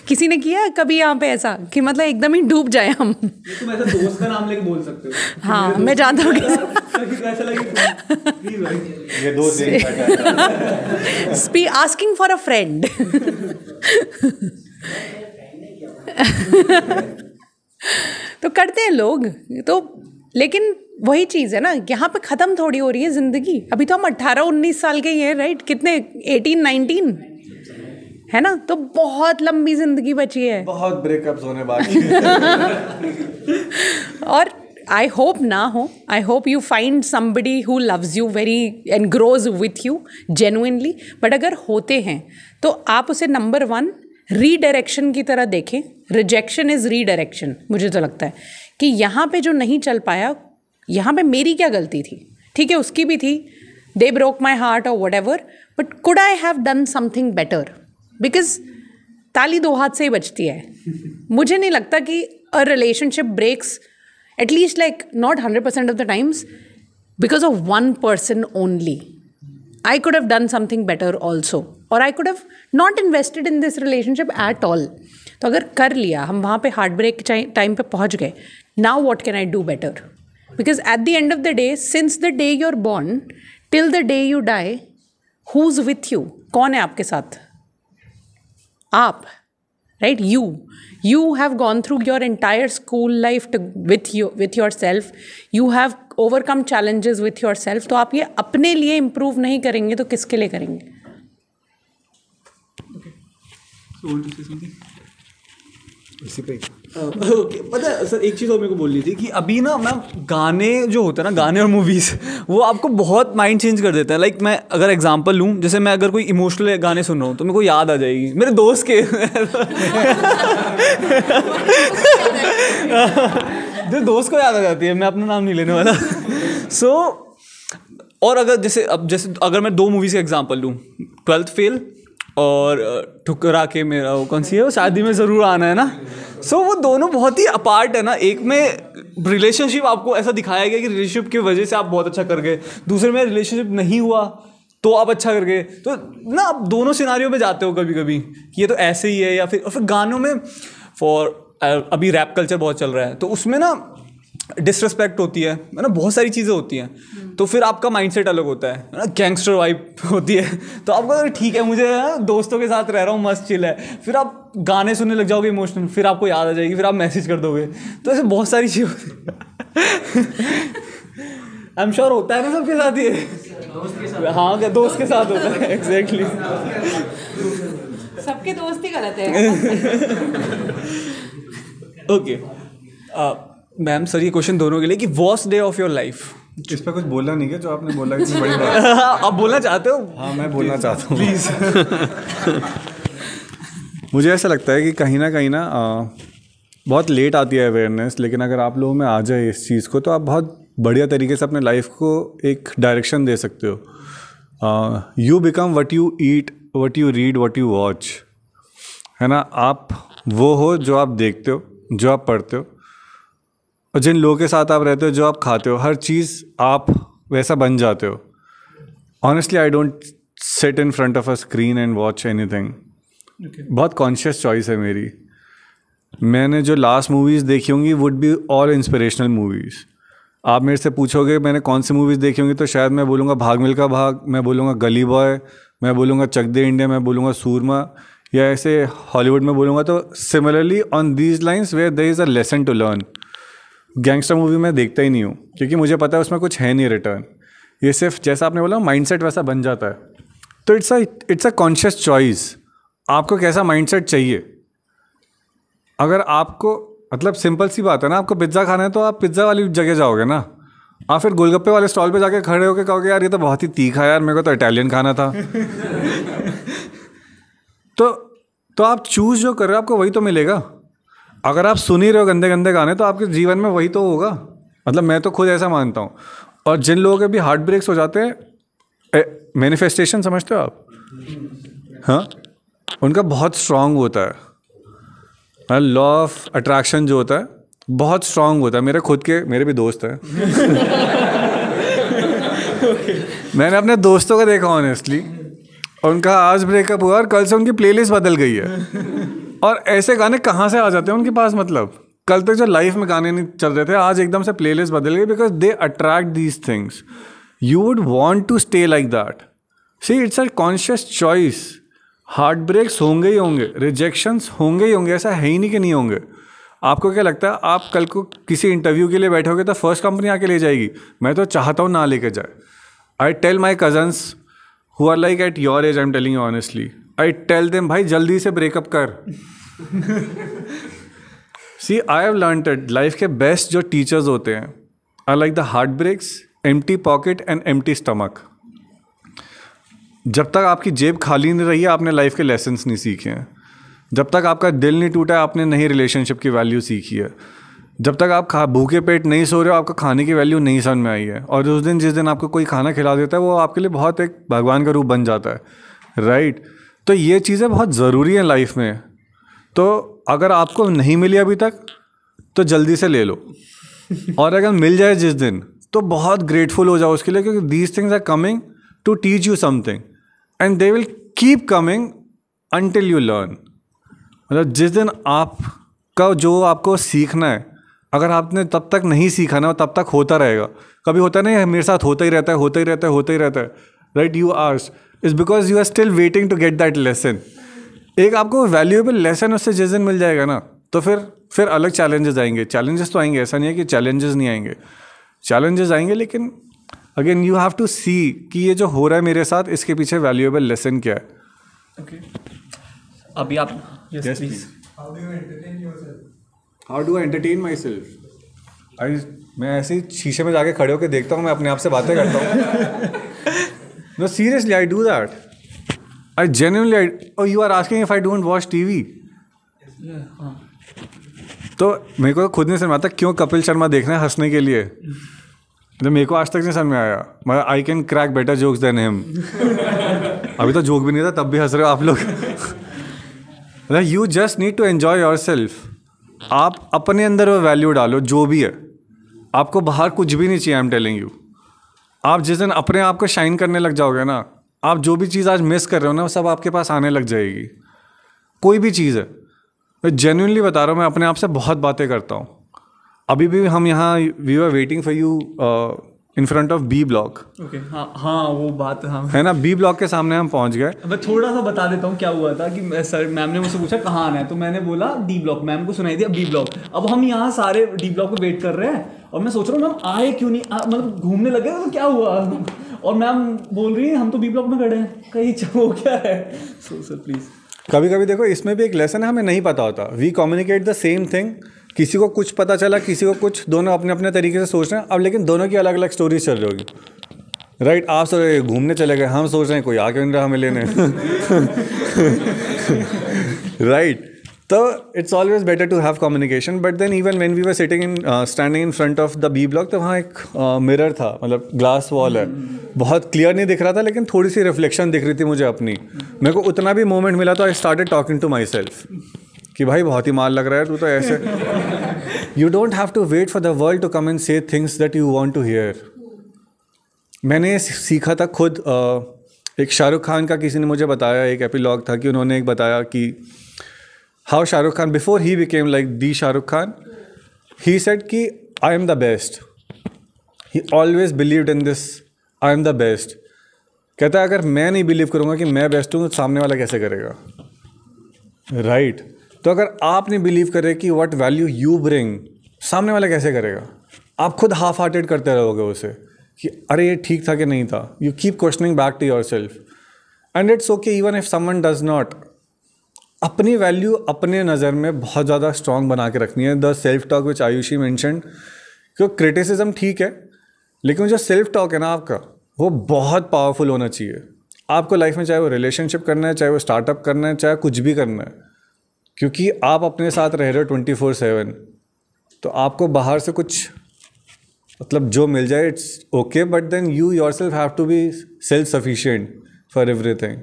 किसी ने किया कभी यहाँ पे ऐसा कि मतलब एकदम ही डूब जाए हम. तुम ऐसा दोस्त का नाम लेके बोल सकते हो. हाँ, मैं जानता हूँ कि आस्किंग फॉर अ फ्रेंड. तो करते हैं लोग तो, लेकिन वही चीज़ है ना, यहाँ पे ख़त्म थोड़ी हो रही है ज़िंदगी. अभी तो हम 18-19 साल के ही हैं, राइट. कितने 18-19 है ना, तो बहुत लंबी ज़िंदगी बची है, बहुत ब्रेकअप्स होने बाकी. और आई होप ना हो, I hope you find somebody who loves you very and grows with you genuinely. But अगर होते हैं तो आप उसे नंबर 1 रीडायरेक्शन की तरह देखें. Rejection is redirection. मुझे तो लगता है कि यहाँ पे जो नहीं चल पाया, यहाँ पे मेरी क्या गलती थी, ठीक है, उसकी भी थी, दे ब्रोक माई हार्ट और what ever, but could I have done something better. Because ताली 2 हाथ से ही बजती है. मुझे नहीं लगता कि a relationship breaks at least like not 100% of the times because of one person only. I could have done something better also, or I could have not invested in this relationship at all. तो अगर कर लिया, हम वहाँ पे heart break time पे पहुँच गए, now what can I do better? Because at the end of the day, since the day you're born till the day you die, who's with you? कौन है आपके साथ? आप, right? You have gone through your entire school life with yourself. You have overcome challenges with yourself. तो आप ये अपने लिए improve नहीं करेंगे तो किसके लिए करेंगे? Okay. So want to say something? इसी पे ओके पता है सर, एक चीज़ और मेरे को बोलनी थी कि अभी ना मैं गाने जो होते हैं ना, गाने और मूवीज़, वो आपको बहुत माइंड चेंज कर देता है. लाइक मैं अगर एग्जांपल लूँ, जैसे मैं अगर कोई इमोशनल गाने सुन रहा हूँ तो मेरे को याद आ जाएगी मेरे दोस्त के जो दोस्त को याद आ जाती है, मैं अपना नाम नहीं लेने वाला. सो और अगर जैसे अगर मैं 2 मूवीज़ का एग्जांपल लूँ, 12th फेल और ठुकरा के मेरा वो कौन सी है, वो शादी में ज़रूर आना है ना. सो वो दोनों बहुत ही अपार्ट है ना. एक में रिलेशनशिप आपको ऐसा दिखाया गया कि रिलेशनशिप की वजह से आप बहुत अच्छा कर गए, दूसरे में रिलेशनशिप नहीं हुआ तो आप अच्छा कर गए. तो ना आप दोनों सिनारियों में जाते हो कभी कभी कि ये तो ऐसे ही है. या फिर गानों में अभी रैप कल्चर बहुत चल रहा है, तो उसमें ना डिसरिस्पेक्ट होती है ना, बहुत सारी चीज़ें होती हैं. तो फिर आपका माइंडसेट अलग होता है ना, गैंगस्टर वाइब होती है. तो आपको ठीक है, मुझे दोस्तों के साथ रह रहा हूँ, मस्त चिल है. फिर आप गाने सुनने लग जाओगे इमोशनल, फिर आपको याद आ जाएगी, फिर आप मैसेज कर दोगे. तो ऐसे बहुत सारी चीज़ें होती है. आई एम श्योर होता है ना सबके साथ ये. दोस्त के साथ, हाँ क्या दोस्त के साथ होता है. एग्जैक्टली. सबके दोस्त ही गलत है. ओके मैम, सर ये क्वेश्चन दोनों के लिए कि worst day of your life. इस पर कुछ बोलना नहीं है जो आपने बोला, इतनी बड़ी बात. आप बोलना चाहते हो? हाँ मैं बोलना चाहता हूँ प्लीज़. मुझे ऐसा लगता है कि कहीं ना बहुत लेट आती है अवेयरनेस, लेकिन अगर आप लोगों में आ जाए इस चीज़ को तो आप बहुत बढ़िया तरीके से अपने लाइफ को एक डायरेक्शन दे सकते हो. You become what you eat, what you read, what you watch, है ना. आप वो हो जो आप देखते हो, जो आप पढ़ते हो, और जिन लोगों के साथ आप रहते हो, जो आप खाते हो, हर चीज़ आप वैसा बन जाते हो. Honestly I don't sit in front of a screen and watch anything. बहुत कॉन्शियस चॉइस है मेरी. मैंने जो लास्ट मूवीज़ देखी होंगी would be all inspirational movies. आप मेरे से पूछोगे मैंने कौन सी मूवीज़ देखी होंगी, तो शायद मैं बोलूँगा भाग मिल्खा भाग, मैं बोलूँगा गली बॉय, मैं बोलूँगा चक दे इंडिया, मैं बोलूँगा सूरमा, या ऐसे हॉलीवुड में बोलूँगा तो similarly on these lines where there is a lesson to learn. Gangster movie मैं देखता ही नहीं हूँ क्योंकि मुझे पता है उसमें कुछ है नहीं रिटर्न. ये सिर्फ जैसा आपने बोला माइंडसेट वैसा बन जाता है. तो इट्स अ कॉन्शियस चॉइस. आपको कैसा माइंडसेट चाहिए. अगर आपको मतलब सिंपल सी बात है ना, आपको पिज़्ज़ा खाना है तो आप पिज़्ज़ा वाली जगह जाओगे ना. आप फिर गोलगप्पे वाले स्टॉल पे जाके खड़े होकर कहोगे यार ये तो बहुत ही तीखा है यार, मेरे को तो इटालियन खाना था. तो आप चूज़ जो कर रहे हो आपको वही तो मिलेगा. अगर आप सुन ही रहे हो गंदे गंदे गाने तो आपके जीवन में वही तो होगा. मतलब मैं तो खुद ऐसा मानता हूँ. और जिन लोगों के भी हार्ट ब्रेक्स हो जाते हैं, मैनिफेस्टेशन समझते हो आप, हाँ, उनका बहुत स्ट्रांग होता है. लॉ ऑफ अट्रैक्शन जो होता है बहुत स्ट्रांग होता है. मेरे भी दोस्त हैं. मैंने अपने दोस्तों को देखा ऑनेस्टली, और उनका आज ब्रेकअप हुआ और कल से उनकी प्लेलिस्ट बदल गई है. और ऐसे गाने कहाँ से आ जाते हैं उनके पास. मतलब कल तक जो लाइफ में गाने नहीं चल रहे थे, आज एकदम से प्लेलिस्ट बदल गई because they attract these things. You would want to stay like that. See it's a conscious choice. Heart breaks होंगे ही होंगे, रिजेक्शंस होंगे ही होंगे, ऐसा है ही नहीं कि नहीं होंगे. आपको क्या लगता है आप कल को किसी इंटरव्यू के लिए बैठोगे तो फर्स्ट कंपनी आके ले जाएगी? मैं तो चाहता हूँ ना लेके जाए. I tell my cousins who are like at your age, I am telling you honestly, I tell them भाई जल्दी से ब्रेकअप कर. See I have learned it. Life के बेस्ट जो टीचर्स होते हैं are like the heart breaks, empty pocket and empty stomach. जब तक आपकी जेब खाली नहीं रही है आपने लाइफ के लेसन्स नहीं सीखे हैं. जब तक आपका दिल नहीं टूटा है आपने नई रिलेशनशिप की वैल्यू सीखी है. जब तक आप भूखे पेट नहीं सो रहे हो आपको खाने की वैल्यू नहीं समझ में आई है. और उस दिन जिस दिन आपको कोई खाना खिला देता है वो आपके लिए बहुत एक भगवान का रूप बन जाता है. राइट. तो ये चीज़ें बहुत ज़रूरी हैं लाइफ में. तो अगर आपको नहीं मिली अभी तक तो जल्दी से ले लो. और अगर मिल जाए जिस दिन तो बहुत ग्रेटफुल हो जाओ उसके लिए, क्योंकि these things are coming to teach you something and they will keep coming until you learn. मतलब जिस दिन आपका जो आपको सीखना है अगर आपने तब तक नहीं सीखा ना तब तक होता रहेगा. कभी होता नहीं मेरे साथ होता ही रहता है, होता ही रहता है, होता ही रहता है. Right. Yours is because you are still waiting to get that lesson. एक आपको वैल्यूएबल लेसन उससे जिस दिन मिल जाएगा ना तो फिर अलग चैलेंजेस आएंगे. चैलेंजेस तो आएंगे, ऐसा नहीं है कि चैलेंजेस नहीं आएंगे. चैलेंजेस आएंगे, लेकिन अगेन यू हैव टू सी कि ये जो हो रहा है मेरे साथ इसके पीछे वैल्यूएबल लेसन क्या है. ओके. अभी आप yes please. How do you entertain yourself? How do I entertain my self? मैं ऐसे ही शीशे में जाके खड़े होकर देखता हूँ, मैं अपने आप से बातें करता हूँ. No, seriously, I do that. I genuinely. Oh, you are asking if I don't watch TV? तो मेरे को खुद नहीं समझ आता क्यों कपिल शर्मा देखना है हंसने के लिए. तो मेरे को आज तक नहीं समझ में आया. मगर I can crack better jokes than him. अभी तो जोक भी नहीं था तब भी हंस रहे हो आप लोग. You just need to enjoy yourself. आप अपने अंदर वो वैल्यू डालो जो भी है. आपको बाहर कुछ भी नहीं चाहिए. आई एम टेलिंग यू. आप जिस दिन अपने आप को शाइन करने लग जाओगे ना, आप जो भी चीज़ आज मिस कर रहे हो ना, वो सब आपके पास आने लग जाएगी. कोई भी चीज़ है. मैं जेन्युइनली बता रहा हूँ, मैं अपने आप से बहुत बातें करता हूँ. अभी भी हम यहाँ we are waiting for you in front of B block. Okay, हाँ वो बात हाँ है ना. बी ब्लॉक के सामने हम पहुँच गए. मैं थोड़ा सा बता देता हूँ क्या हुआ था कि सर मैम ने मुझसे पूछा कहाँ आना है, तो मैंने बोला डी ब्लॉक. मैम को सुनाई दिया बी ब्लॉक. अब हम यहाँ सारे डी ब्लॉक पे वेट कर रहे हैं और मैं सोच रहा हूँ मैम आए क्यों नहीं, मतलब घूमने लगे तो क्या हुआ. और मैम बोल रही है हम तो बी ब्लॉक में खड़े हैं, कहीं वो क्या है. So sir please. कभी कभी देखो इसमें भी एक लेसन है, हमें नहीं पता होता. We communicate the same thing. किसी को कुछ पता चला, किसी को कुछ. दोनों अपने अपने तरीके से सोच रहे हैं. अब लेकिन दोनों की अलग अलग स्टोरीज चल रही होगी. राइट. आप सोच रहे घूमने चले गए, हम सोच रहे हैं कोई आके नहीं रहा हमें लेने. राइट. तो it's always better to have communication. But then even when we were sitting in standing in front of the B block, तो वहाँ एक मिरर था, मतलब ग्लास वॉल है. बहुत क्लियर नहीं दिख रहा था लेकिन थोड़ी सी रिफ्लेक्शन दिख रही थी मुझे अपनी. मेरे को उतना भी मोमेंट मिला तो I started talking to myself कि भाई बहुत ही माल लग रहा है तू तो ऐसे. You don't have to wait for the world to come and say things that you want to hear. मैंने सीखा था खुद. एक शाहरुख खान का किसी ने मुझे बताया, एक एपिलॉग था कि उन्होंने एक बताया कि how Shahrukh Khan, before he became like the Shahrukh Khan, he said कि I am the best. He always believed in this, I am the best. कहता है अगर मैं नहीं बिलीव करूँगा कि मैं बेस्ट हूँ तो सामने वाला कैसे करेगा. राइट. तो अगर आप नहीं बिलीव करे कि what value you bring, सामने वाला कैसे करेगा. आप खुद हाफ हार्टेड करते रहोगे उसे कि अरे ये ठीक था कि नहीं था. You keep questioning back to yourself. And it's okay even if someone does not. अपनी वैल्यू अपने नज़र में बहुत ज़्यादा स्ट्रॉन्ग बना के रखनी है. The self talk which Ayushi mentioned, क्योंकि क्रिटिसिज्म ठीक है लेकिन जो सेल्फ टॉक है ना आपका, वो बहुत पावरफुल होना चाहिए आपको लाइफ में. चाहे वो रिलेशनशिप करना है, चाहे वो स्टार्टअप करना है, चाहे कुछ भी करना है. क्योंकि आप अपने साथ रह रहे हो 24/7, तो आपको बाहर से कुछ मतलब जो मिल जाए it's okay, but then you yourself have to be self sufficient for everything.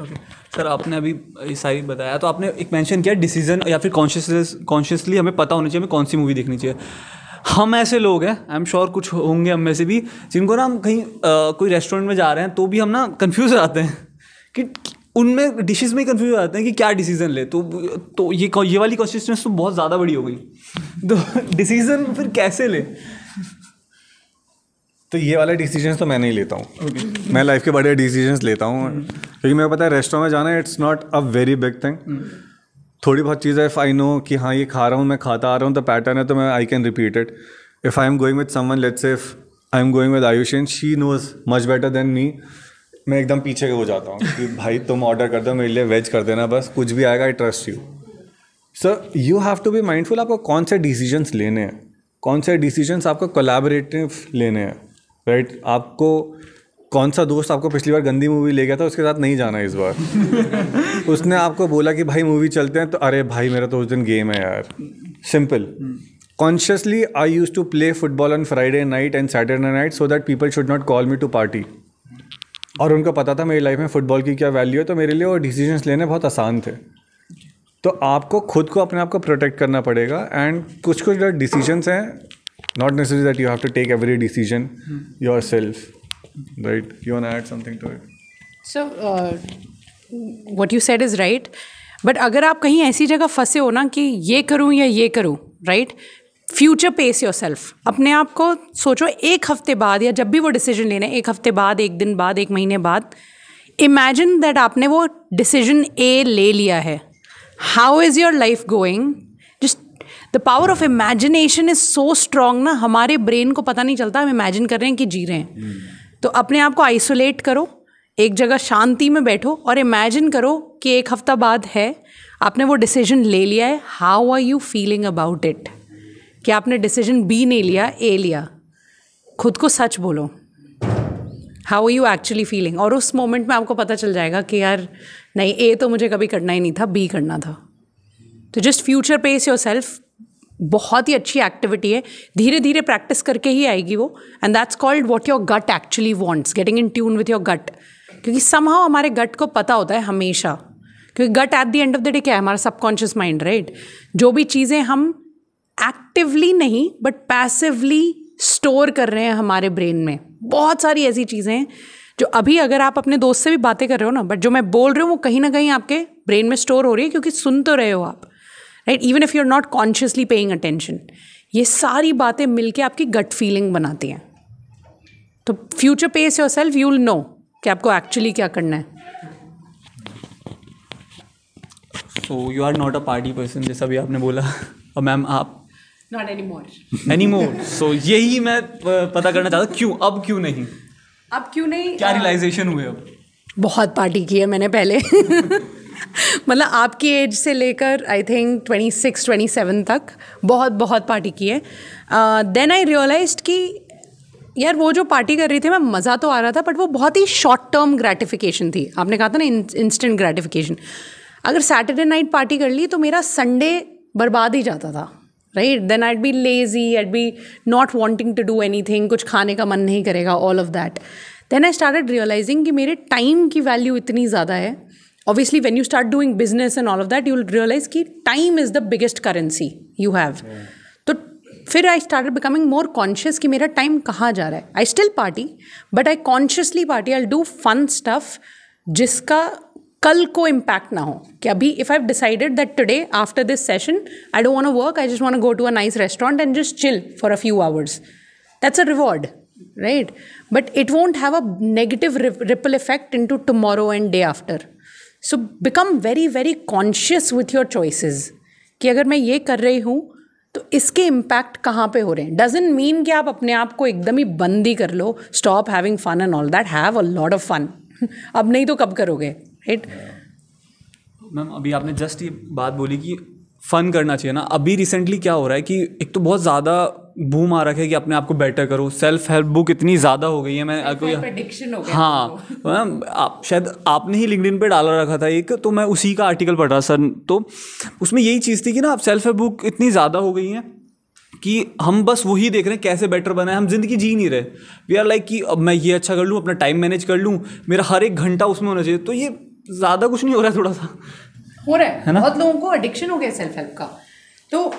Okay sir, आपने अभी ये सारी बताया तो आपने एक मेंशन किया डिसीजन या फिर कॉन्शियसली हमें पता होना चाहिए हमें कौन सी मूवी देखनी चाहिए. हम ऐसे लोग हैं, आई एम श्योर कुछ होंगे हम में से भी, जिनको ना हम कहीं कोई रेस्टोरेंट में जा रहे हैं तो भी हम ना कंफ्यूज रहते हैं कि उनमें डिशेस में ही कंफ्यूज हो जाते हैं कि क्या डिसीजन ले. तो ये वाली कंसिस्टेंसी तो बहुत ज़्यादा बड़ी हो गई. तो डिसीजन फिर कैसे ले. तो ये वाले डिसीजंस तो मैं नहीं लेता हूँ. मैं लाइफ के बड़े डिसीजंस लेता हूँ क्योंकि मेरे को पता है रेस्टोरेंट में जाना it's not a very big thing. थोड़ी बहुत चीज़ें इफ़ आई नो कि हाँ ये खा रहा हूँ, मैं खाता आ रहा हूँ, तो पैटर्न है तो मैं I can repeat it. If I am going with someone, let's say if I am going with Ayushi and she knows much better than me, मैं एकदम पीछे हो जाता हूँ कि भाई तुम ऑर्डर कर दो, मेरे लिए वेज कर देना बस, कुछ भी आएगा, I trust you. So you have to be mindful आपको कौन से डिसीजंस लेने हैं, कौन से डिसीजंस आपको कोलैबोरेटिव लेने हैं. राइट. आपको कौन सा दोस्त आपको पिछली बार गंदी मूवी ले गया था उसके साथ नहीं जाना इस बार. उसने आपको बोला कि भाई मूवी चलते हैं, तो अरे भाई मेरा तो उस दिन गेम है यार. Simple. Consciously I use to play football on Friday night and Saturday night so that people should not call me to party. और उनको पता था मेरी लाइफ में फुटबॉल की क्या वैल्यू है, तो मेरे लिए वो डिसीजंस लेने बहुत आसान थे. तो आपको खुद को अपने आप को प्रोटेक्ट करना पड़ेगा. एंड कुछ कुछ जो डिसीजंस हैं, not necessarily that you have to take every decision yourself, right? You want to add something to it? So what you said is right, but अगर आप कहीं ऐसी जगह फंसे हो ना कि ये करूँ या ये करूँ, right? Future pace yourself. अपने आप को सोचो एक हफ्ते बाद या जब भी वो डिसीजन लेना है, एक हफ्ते बाद, एक दिन बाद, एक महीने बाद, इमेजिन दैट आपने वो डिसीजन ए ले लिया है. How is your life going? The power of imagination is so strong ना, हमारे ब्रेन को पता नहीं चलता हम इमेजिन कर रहे हैं कि जी रहे हैं. तो अपने आप को आइसोलेट करो, एक जगह शांति में बैठो और इमेजिन करो कि एक हफ्ता बाद है, आपने वो डिसीजन ले लिया है, how are you feeling about it? कि आपने डिसीजन बी नहीं लिया, ए लिया, खुद को सच बोलो, how are you actually feeling? और उस मोमेंट में आपको पता चल जाएगा कि यार नहीं, ए तो मुझे कभी करना ही नहीं था, बी करना था। तो just future pace yourself, बहुत ही अच्छी एक्टिविटी है, धीरे धीरे प्रैक्टिस करके ही आएगी वो, and that's called what your gut actually wants, getting in tune with your gut. क्योंकि समहाउ हमारे गट को पता होता है हमेशा, क्योंकि gut at the end of the day क्या है? हमारा सबकॉन्शियस माइंड, राइट? जो भी चीज़ें हम एक्टिवली नहीं बट पैसिवली स्टोर कर रहे हैं हमारे ब्रेन में, बहुत सारी ऐसी चीज़ें हैं जो अभी अगर आप अपने दोस्त से भी बातें कर रहे हो ना, बट जो मैं बोल रही हूँ वो कहीं ना कहीं आपके ब्रेन में स्टोर हो रही है, क्योंकि सुन तो रहे हो आप, right? Even if you are not consciously paying attention, ये सारी बातें मिलके आपकी गट फीलिंग बनाती हैं। तो future pace yourself, you will know कि आपको एक्चुअली क्या करना है। So you are not a party person, जैसा भी आपने बोला। और मैम आप नॉट एनीमोर। सो यही मैं पता करना चाहता, क्यों, अब क्यों नहीं? अब क्यों नहीं? क्या रियलाइजेशन हुए अब? बहुत पार्टी की है मैंने पहले मतलब आपकी एज से लेकर आई थिंक 26-27 तक बहुत बहुत पार्टी की है। देन आई रियलाइज्ड कि यार वो जो पार्टी कर रही थी मैं, मज़ा तो आ रहा था, बट वो बहुत ही शॉर्ट टर्म ग्रेटिफिकेशन थी। आपने कहा था ना इंस्टेंट ग्रेटिफिकेशन। अगर सैटरडे नाइट पार्टी कर ली तो मेरा संडे बर्बाद ही जाता था, right? Then I'd be lazy, I'd be not wanting to do anything, कुछ खाने का मन नहीं करेगा, all of that. Then I started realizing कि मेरे टाइम की वैल्यू इतनी ज़्यादा है। Obviously when you start doing business and all of that, you will realize कि time is the biggest currency you have. तो फिर I started becoming more conscious कि मेरा टाइम कहाँ जा रहा है। I still party, but I consciously party, I do fun stuff जिसका कल को इम्पैक्ट ना हो। कि अभी if I have decided that today after this session I don't want to work, I just want to go to a nice restaurant and just chill for a few hours, that's a reward, right? But it won't have a negative ripple effect into tomorrow and day after. So become very very conscious with your choices कि अगर मैं ये कर रही हूँ तो इसके impact कहाँ पे हो रहे हैं। डजेंट मीन कि आप अपने आप को एकदम ही बंद ही कर लो, stop having fun and all that, have a lot of fun. अब नहीं तो कब करोगे, राइट? मैम अभी आपने जस्ट ये बात बोली कि फ़न करना चाहिए ना। अभी रिसेंटली क्या हो रहा है कि एक तो बहुत ज़्यादा बूम आ रखा है कि अपने आप को बेटर करो, सेल्फ हेल्प बुक इतनी ज़्यादा हो गई है। मैं एडिक्शन हो गया। हाँ मैम, आप शायद आपने ही लिंक्डइन पे डाला रखा था एक, तो मैं उसी का आर्टिकल पढ़ रहा सर, तो उसमें यही चीज़ थी कि ना आप सेल्फ हेल्प बुक इतनी ज़्यादा हो गई हैं कि हम बस वही देख रहे हैं कैसे बेटर बना है, हम जिंदगी जी नहीं रहे। वी आर लाइक कि अब मैं ये अच्छा कर लूँ, अपना टाइम मैनेज कर लूँ, मेरा हर एक घंटा उसमें होना चाहिए। तो ये ज़्यादा कुछ नहीं हो रहा है, थोड़ा सा हो रहा है ना? बहुत लोगों को एडिक्शन हो गया सेल्फ हेल्प का। तो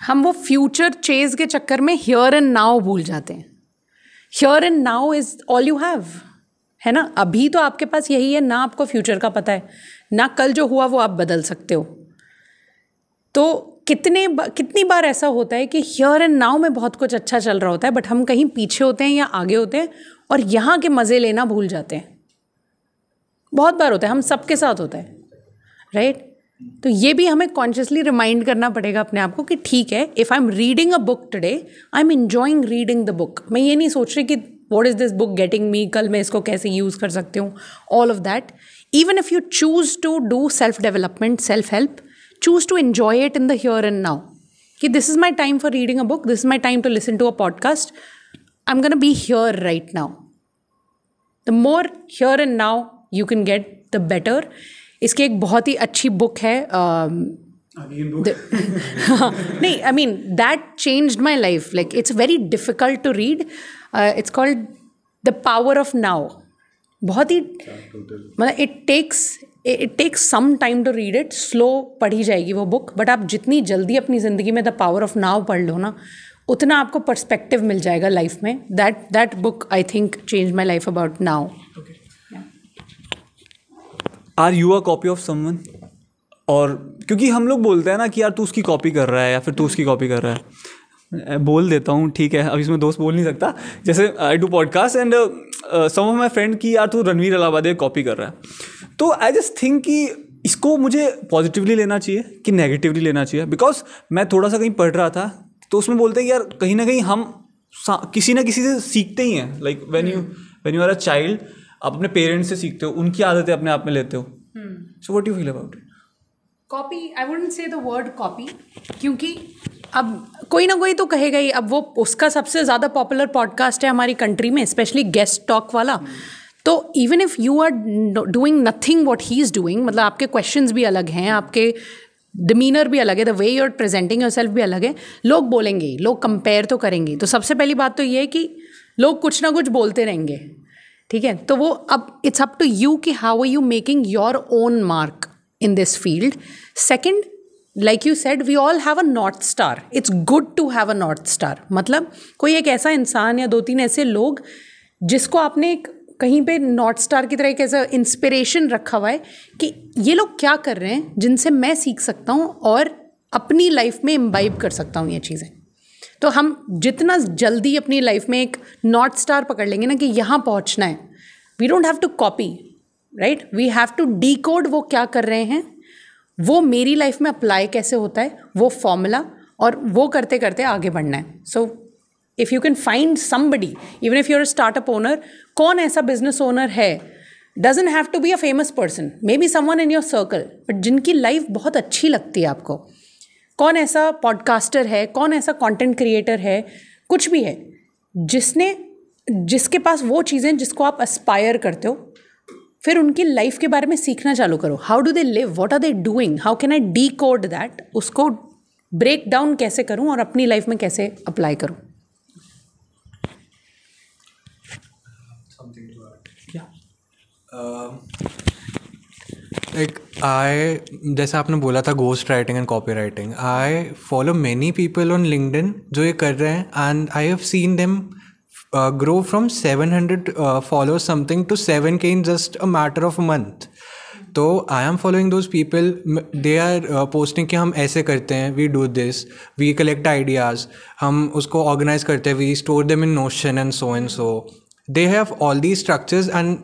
हम वो फ्यूचर चेज के चक्कर में हियर एंड नाउ भूल जाते हैं। Here and now is all you have, है ना? अभी तो आपके पास यही है, ना आपको फ्यूचर का पता है, ना कल जो हुआ वो आप बदल सकते हो। तो कितनी बार ऐसा होता है कि हियर एंड नाउ में बहुत कुछ अच्छा चल रहा होता है, बट हम कहीं पीछे होते हैं या आगे होते हैं और यहाँ के मज़े लेना भूल जाते हैं। बहुत बार होता है, हम सबके साथ होता है, राइट? तो ये भी हमें कॉन्शियसली रिमाइंड करना पड़ेगा अपने आप को कि ठीक है, if I am reading a book today, I am enjoying reading the book. मैं ये नहीं सोच रही कि what is this book getting me, कल मैं इसको कैसे यूज़ कर सकती हूँ, all of that. Even if you choose to do self development, self help, choose to enjoy it in the here and now. कि this is my time for reading a book, this is my time to listen to a podcast, I'm going to be here right now. The more here and now you can get, the better. इसकी एक बहुत ही अच्छी book है, नहीं, I mean that changed my life. Like it's very difficult to read. It's called The Power of Now. बहुत ही मतलब it takes some time to read it. Slow पढ़ी जाएगी वो बुक, बट आप जितनी जल्दी अपनी ज़िंदगी में द पावर ऑफ नाउ पढ़ लो ना, उतना आपको पर्सपेक्टिव मिल जाएगा लाइफ में. That book I think change my life about now. Are you a copy of someone? और क्योंकि हम लोग बोलते हैं ना कि यार तू उसकी कॉपी कर रहा है या फिर तू उसकी कॉपी कर रहा है. बोल देता हूँ, ठीक है, अब इसमें दोस्त बोल नहीं सकता. जैसे I do podcast and some of my friend की यार तू रणवीर अलाहाबादी कॉपी कर रहा है. तो आई जस्ट थिंक कि इसको मुझे पॉजिटिवली लेना चाहिए कि नेगेटिवली लेना चाहिए. बिकॉज मैं थोड़ा सा कहीं पढ़ रहा था तो उसमें बोलते हैं कि यार कहीं ना कहीं हम किसी ना किसी से सीखते ही हैं. Like when you are a child, आप अपने पेरेंट्स से सीखते हो, उनकी आदतें अपने आप में लेते हो. So what you feel about it? Copy, I wouldn't say the word copy, क्योंकि अब कोई ना कोई तो कहेगा ही. अब वो उसका सबसे ज़्यादा पॉपुलर पॉडकास्ट है हमारी कंट्री में, स्पेशली गेस्ट टॉक वाला. तो even if you are doing nothing what he is doing, मतलब आपके क्वेश्चंस भी अलग हैं, आपके डिमीनर भी अलग है, the way you are presenting yourself भी अलग है, लोग बोलेंगे, लोग कंपेयर तो करेंगे. तो सबसे पहली बात तो ये है कि लोग कुछ ना कुछ बोलते रहेंगे, ठीक है. तो वो अब इट्स अप टू यू कि how are you making your own mark in this field. Second, like you said, we all have a north star. It's good to have a north star. मतलब कोई एक ऐसा इंसान या 2-3 ऐसे लोग जिसको आपने एक कहीं पे नॉर्थ स्टार की तरह एक ऐसा इंस्पिरेशन रखा हुआ है कि ये लोग क्या कर रहे हैं जिनसे मैं सीख सकता हूँ और अपनी लाइफ में इम्बाइब कर सकता हूँ ये चीज़ें. तो हम जितना जल्दी अपनी लाइफ में एक नॉर्थ स्टार पकड़ लेंगे ना कि यहाँ पहुँचना है, we don't have to copy, right, we have to decode वो क्या कर रहे हैं, वो मेरी लाइफ में अप्लाई कैसे होता है, वो फॉर्मूला, और वो करते करते आगे बढ़ना है. So if you can find somebody, even if you're a startup owner, कौन ऐसा बिजनेस ओनर है, doesn't have to be a famous person, maybe someone in your circle, but जिनकी लाइफ बहुत अच्छी लगती है आपको. कौन ऐसा पॉडकास्टर है, कौन ऐसा कंटेंट क्रिएटर है, कुछ भी है जिसके पास वो चीज़ें जिसको आप एस्पायर करते हो. फिर उनकी लाइफ के बारे में सीखना चालू करो. How do they live, what are they doing, how can I decode that, उसको ब्रेक डाउन कैसे करूँ और अपनी लाइफ में कैसे अप्लाई करूँ. जैसे आपने बोला था ghost writing and copy writing, I follow many people on LinkedIn जो ये कर रहे हैं, and I have seen them grow from 700 followers something to 7K in just a matter of a month. तो I am following those people, they are posting कि हम ऐसे करते हैं, we do this, we collect ideas, हम उसको organize करते हैं, we store them in Notion and so. They have all the structures and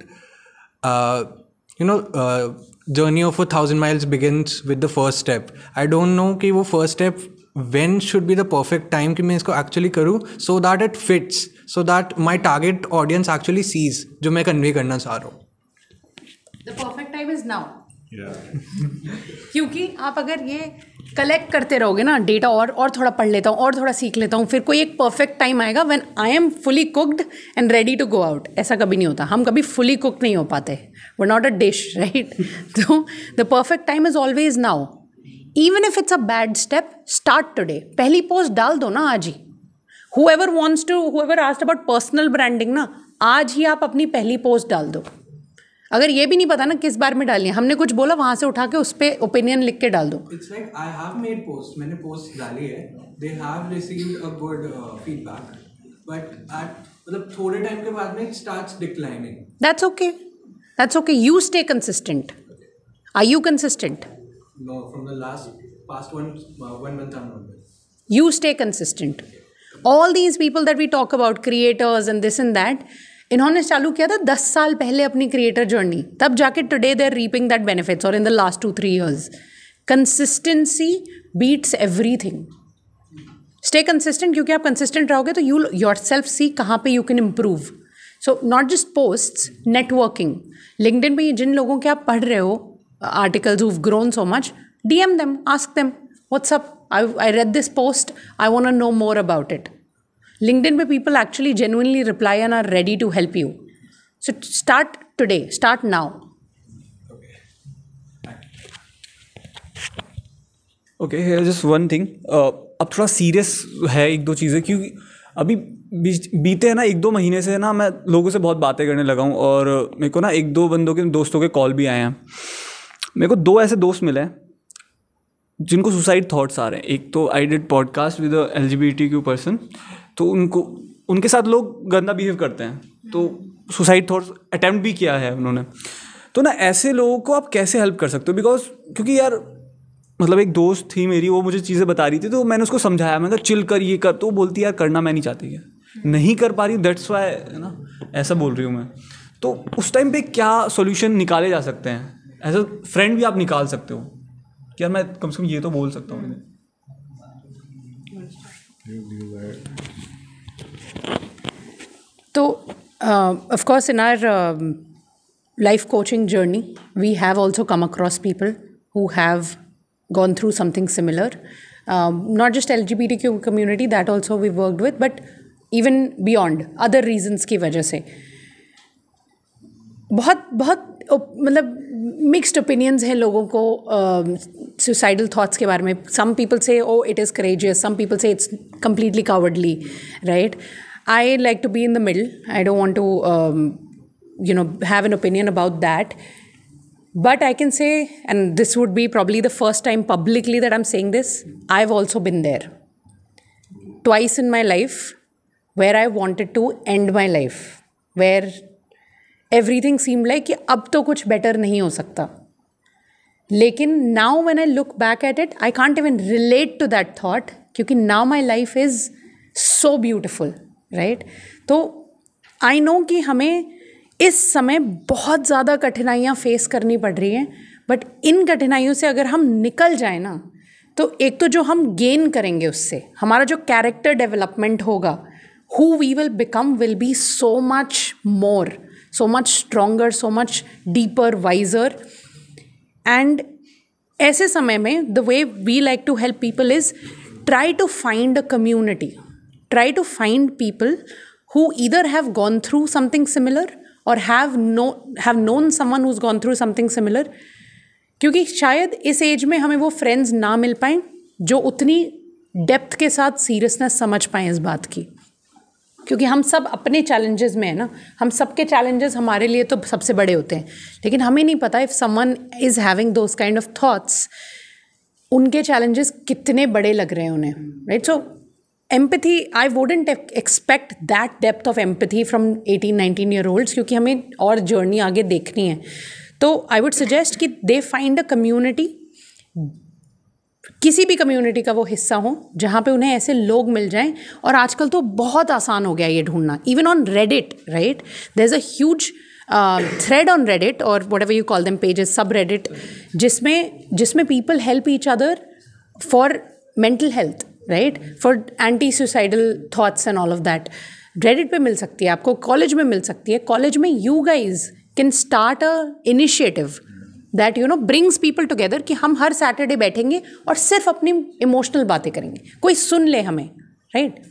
journey of 1,000 miles begins with the first step. I don't know कि वो first step when should be the perfect time कि मैं इसको actually करूँ, so that it fits, so that my target audience actually sees जो मैं convey करना चाह रहा हूँ. The perfect time is now. क्योंकि आप अगर ये कलेक्ट करते रहोगे ना डेटा, और थोड़ा पढ़ लेता हूँ और थोड़ा सीख लेता हूँ, फिर कोई एक परफेक्ट टाइम आएगा when I am fully cooked and ready to go out. ऐसा कभी नहीं होता, हम कभी फुली कुक्ड नहीं हो पाते, we are not a dish, right. तो the perfect time is always now. Even if it's a bad step, start today. पहली पोस्ट डाल दो ना आज ही. whoever asked about personal branding ना, आज ही आप अपनी पहली पोस्ट डाल दो. अगर ये भी नहीं पता ना किस बार में डालनी है, हमने कुछ बोला वहाँ से उठा के उस पर ओपिनियन लिख के डाल दो. It's like I have made posts, मैंने पोस्ट डाली है, they have received a good feedback, but मतलब थोड़े टाइम के बाद में it starts declining. That's okay. That's okay. You stay consistent. Are you consistent? No, from the past one month I'm not. You stay consistent. All these people that we talk about, creators and this and that, इन्होंने चालू किया था 10 साल पहले अपनी creator journey, तब जाके today they are reaping that benefits, और in the last 2-3 years. Consistency beats everything. Stay consistent, क्योंकि आप कंसिस्टेंट रहोगे तो यू योर सेल्फ सी कहाँ पे you can improve. So not just posts, networking. LinkedIn पे जिन लोगों के आप पढ़ रहे हो articles who've grown so much, DM them, ask them, what's up? I read this post, I want to know more about it. LinkedIn पे people actually genuinely reply and are ready to help you. So start today, start now. Okay, here's just one thing. अब थोड़ा serious है एक दो चीज़ें, क्योंकि अभी बीते हैं ना 1-2 महीने से ना मैं लोगों से बहुत बातें करने लगा हूँ, और मेरे को ना 1-2 दोस्तों के कॉल भी आए हैं. मेरे को 2 ऐसे दोस्त मिले हैं जिनको सुसाइड थॉट्स आ रहे हैं. एक तो I did podcast with LGBTQ person, तो उनके साथ लोग गंदा बिहेव करते हैं, तो सुसाइड थॉट्स अटेम्प्ट भी किया है उन्होंने. तो ना ऐसे लोगों को आप कैसे हेल्प कर सकते हो? क्योंकि यार मतलब एक दोस्त थी मेरी, वो मुझे चीज़ें बता रही थी, तो मैंने उसको समझाया, मैंने कहा चिल कर, ये कर, तो वो बोलती यार करना मैं नहीं चाहती है, नहीं कर पा रही हूँ, दैट्स वाई, है ना, ऐसा बोल रही हूँ मैं. तो उस टाइम पे क्या सोल्यूशन निकाले जा सकते हैं? एज अ फ्रेंड भी आप निकाल सकते हो कि यार मैं कम से कम ये तो बोल सकता हूँ. तो of course in our life coaching journey, we have also come across people who have gone through something similar. Not just LGBTQ community, that also we worked with, but even beyond, other reasons की वजह से बहुत मतलब mixed opinions हैं लोगों को suicidal thoughts के बारे में. Some people say oh it is courageous, some people say it's completely cowardly, right. I like to be in the middle. I don't want to have an opinion about that. But I can say, and this would be probably the first time publicly that I'm saying this, I've also been there. Twice in my life where I wanted to end my life, where everything seemed like कि अब तो कुछ better नहीं हो सकता. लेकिन now when I look back at it, I can't even relate to that thought क्योंकि now my life is so beautiful, right? तो I know कि हमें इस समय बहुत ज़्यादा कठिनाइयाँ फेस करनी पड़ रही हैं, बट इन कठिनाइयों से अगर हम निकल जाए ना, तो एक तो जो हम गेन करेंगे उससे, हमारा जो कैरेक्टर डेवलपमेंट होगा, who we will become will be so much more, so much stronger, so much deeper, wiser. And ऐसे समय में the way we like to help people is try to find a community, try to find people who either have gone through something similar or have known someone who's gone through something similar. क्योंकि शायद इस as में हमें वो friends ना मिल पाएँ जो उतनी डेप्थ के साथ सीरियसनेस समझ पाएँ इस बात की, क्योंकि हम सब अपने चैलेंजेस में है ना. हम सबके चैलेंजेस हमारे लिए तो सबसे बड़े होते हैं, लेकिन हमें नहीं पता if someone is having those kind of thoughts, उनके चैलेंजेस कितने बड़े लग रहे हैं उन्हें, right. So empathy, I wouldn't expect that depth of empathy from 18-19 year olds क्योंकि हमें और जर्नी आगे देखनी है. तो I would suggest कि they find a community, किसी भी कम्युनिटी का वो हिस्सा हो जहाँ पे उन्हें ऐसे लोग मिल जाएं. और आजकल तो बहुत आसान हो गया ये ढूंढना, even on Reddit, right. There is a huge thread on Reddit or whatever you call them, pages, subreddit, जिसमें people help each other for mental health, right, for anti suicidal thoughts and all of that. Reddit पे मिल सकती है आपको, college में मिल सकती है. College में you guys can start a initiative that brings people together कि हम हर सैटरडे बैठेंगे और सिर्फ अपनी इमोशनल बातें करेंगे, कोई सुन ले हमें, राइट.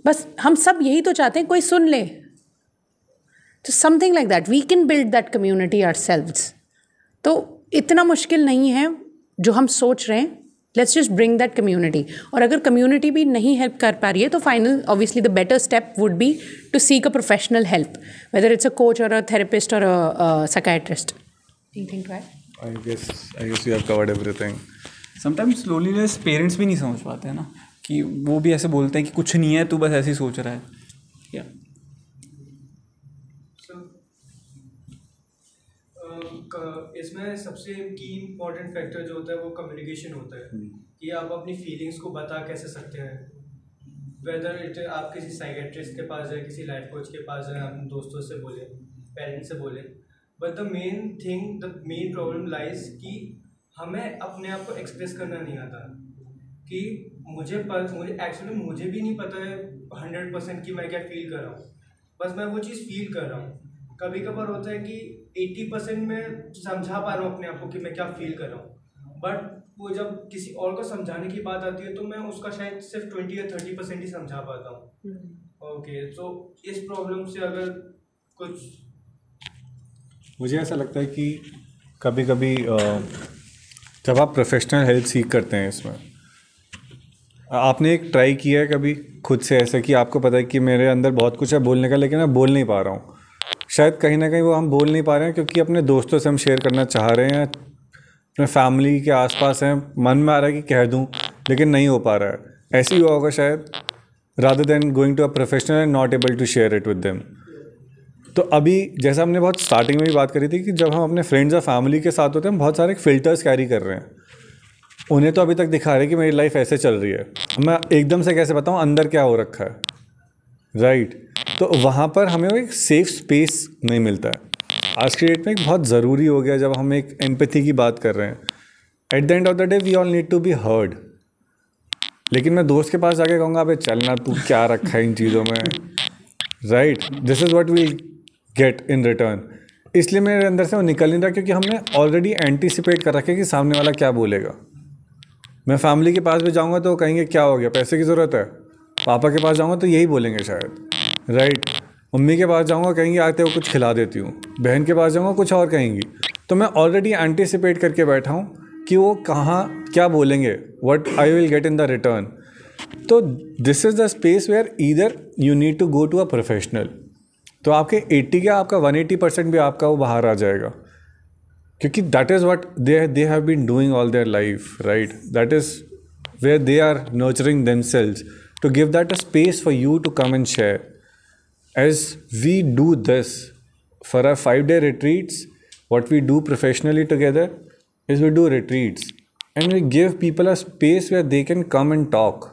बस हम सब यही तो चाहते हैं, कोई सुन ले. तो something like that we can build that community ourselves. तो इतना मुश्किल नहीं है जो हम सोच रहे हैं. Let's just bring that community. और अगर कम्युनिटी भी नहीं हेल्प कर पा रही है तो final obviously the better step would be to seek a professional help, whether it's a coach or a therapist or a psychiatrist. Anything to add? I guess you have covered everything. Sometimes loneliness parents भी नहीं समझ पाते हैं ना, कि वो भी ऐसे बोलते हैं कि कुछ नहीं है, तू बस ऐसे ही सोच रहा है. या इसमें सबसे की इम्पोर्टेंट फैक्टर जो होता है वो कम्युनिकेशन होता है, कि आप अपनी फीलिंग्स को बता कैसे सकते हैं. वेदर इट आप किसी साइकियाट्रिस्ट के पास जाए, किसी लाइफ कोच के पास जाए, अपने दोस्तों से बोले, पेरेंट्स से बोले, but the main problem lies कि हमें अपने आप को एक्सप्रेस करना नहीं आता. कि मुझे एक्चुअली मुझे भी नहीं पता है 100% कि मैं क्या फील कर रहा हूँ, बस मैं वो चीज़ फील कर रहा हूँ. कभी कभार होता है कि 80% में समझा पा रहा हूँ अपने आप को कि मैं क्या फील कर रहा हूँ, बट वो जब किसी और को समझाने की बात आती है तो मैं उसका शायद सिर्फ 20 या 30% ही समझा पाता हूँ. ओके, तो इस प्रॉब्लम से अगर कुछ, मुझे ऐसा लगता है कि कभी कभी जब आप प्रोफेशनल हेल्प सीख करते हैं, इसमें आपने एक ट्राई किया है कभी खुद से ऐसा कि आपको पता है कि मेरे अंदर बहुत कुछ है बोलने का, लेकिन मैं बोल नहीं पा रहा हूँ. शायद कहीं ना कहीं वो हम बोल नहीं पा रहे हैं क्योंकि अपने दोस्तों से हम शेयर करना चाह रहे हैं, अपने फैमिली के आसपास हैं, मन में आ रहा है कि कह दूं, लेकिन नहीं हो पा रहा है. ऐसे ही हुआ होगा शायद, rather than going to a professional and not able to share it with them. तो अभी जैसा हमने बहुत स्टार्टिंग में भी बात करी थी कि जब हम अपने फ्रेंड्स और फैमिली के साथ होते हैं, हम बहुत सारे फ़िल्टर्स कैरी कर रहे हैं. उन्हें तो अभी तक दिखा रहे हैं कि मेरी लाइफ ऐसे चल रही है, मैं एकदम से कैसे बताऊँ अंदर क्या हो रखा है, राइट. तो वहाँ पर हमें एक सेफ स्पेस नहीं मिलता है. आज की डेट में एक बहुत ज़रूरी हो गया जब हम एक एम्पैथी की बात कर रहे हैं. At the end of the day we all need to be heard. लेकिन मैं दोस्त के पास जाके कहूँगा अबे चलना, तू क्या रखा है इन चीज़ों में, right. This is what we get in return. इसलिए मेरे अंदर से वो निकल नहीं रहा, क्योंकि हमने ऑलरेडी एंटीसिपेट कर रखा है कि सामने वाला क्या बोलेगा। मैं फैमिली के पास भी जाऊंगा तो वो कहेंगे क्या हो गया, पैसे की ज़रूरत है। पापा के पास जाऊंगा तो यही बोलेंगे शायद, राइट। मम्मी के पास जाऊंगा कहेंगे आते हो कुछ खिला देती हूँ। बहन के पास जाऊंगा कुछ और कहेंगी। तो मैं ऑलरेडी एंटीसिपेट करके बैठा हूँ कि वो कहाँ क्या बोलेंगे, what I will get in the return. तो this is the space where either you need to go to a professional. तो आपके 80 का आपका 180% भी आपका वो बाहर आ जाएगा, क्योंकि that is what they have been doing all their life, right. That is where they are nurturing themselves to give that a space for you to come and share. As we do this for our 5-day retreats, what we do professionally together is we do retreats and we give people a space where they can come and talk.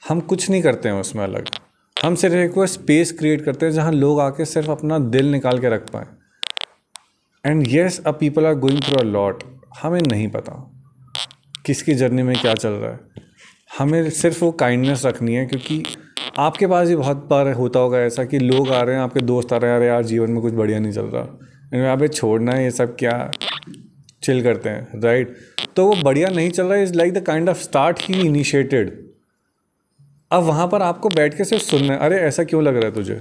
हम कुछ नहीं करते हैं उसमें अलग, हम सिर्फ एक वो स्पेस क्रिएट करते हैं जहाँ लोग आके सिर्फ अपना दिल निकाल के रख पाएँ। एंड येस, अब people are going through a lot. हमें नहीं पता किसकी जर्नी में क्या चल रहा है, हमें सिर्फ वो काइंडनेस रखनी है। क्योंकि आपके पास भी बहुत बार होता होगा ऐसा कि लोग आ रहे हैं, आपके दोस्त आ रहे हैं, अरे यार जीवन में कुछ बढ़िया नहीं चल रहा, यहाँ पे छोड़ना है ये सब, क्या चिल करते हैं, राइट। तो वो बढ़िया नहीं चल रहा है is like the kind of start he initiated. अब वहाँ पर आपको बैठ के सिर्फ सुनना है, अरे ऐसा क्यों लग रहा है तुझे,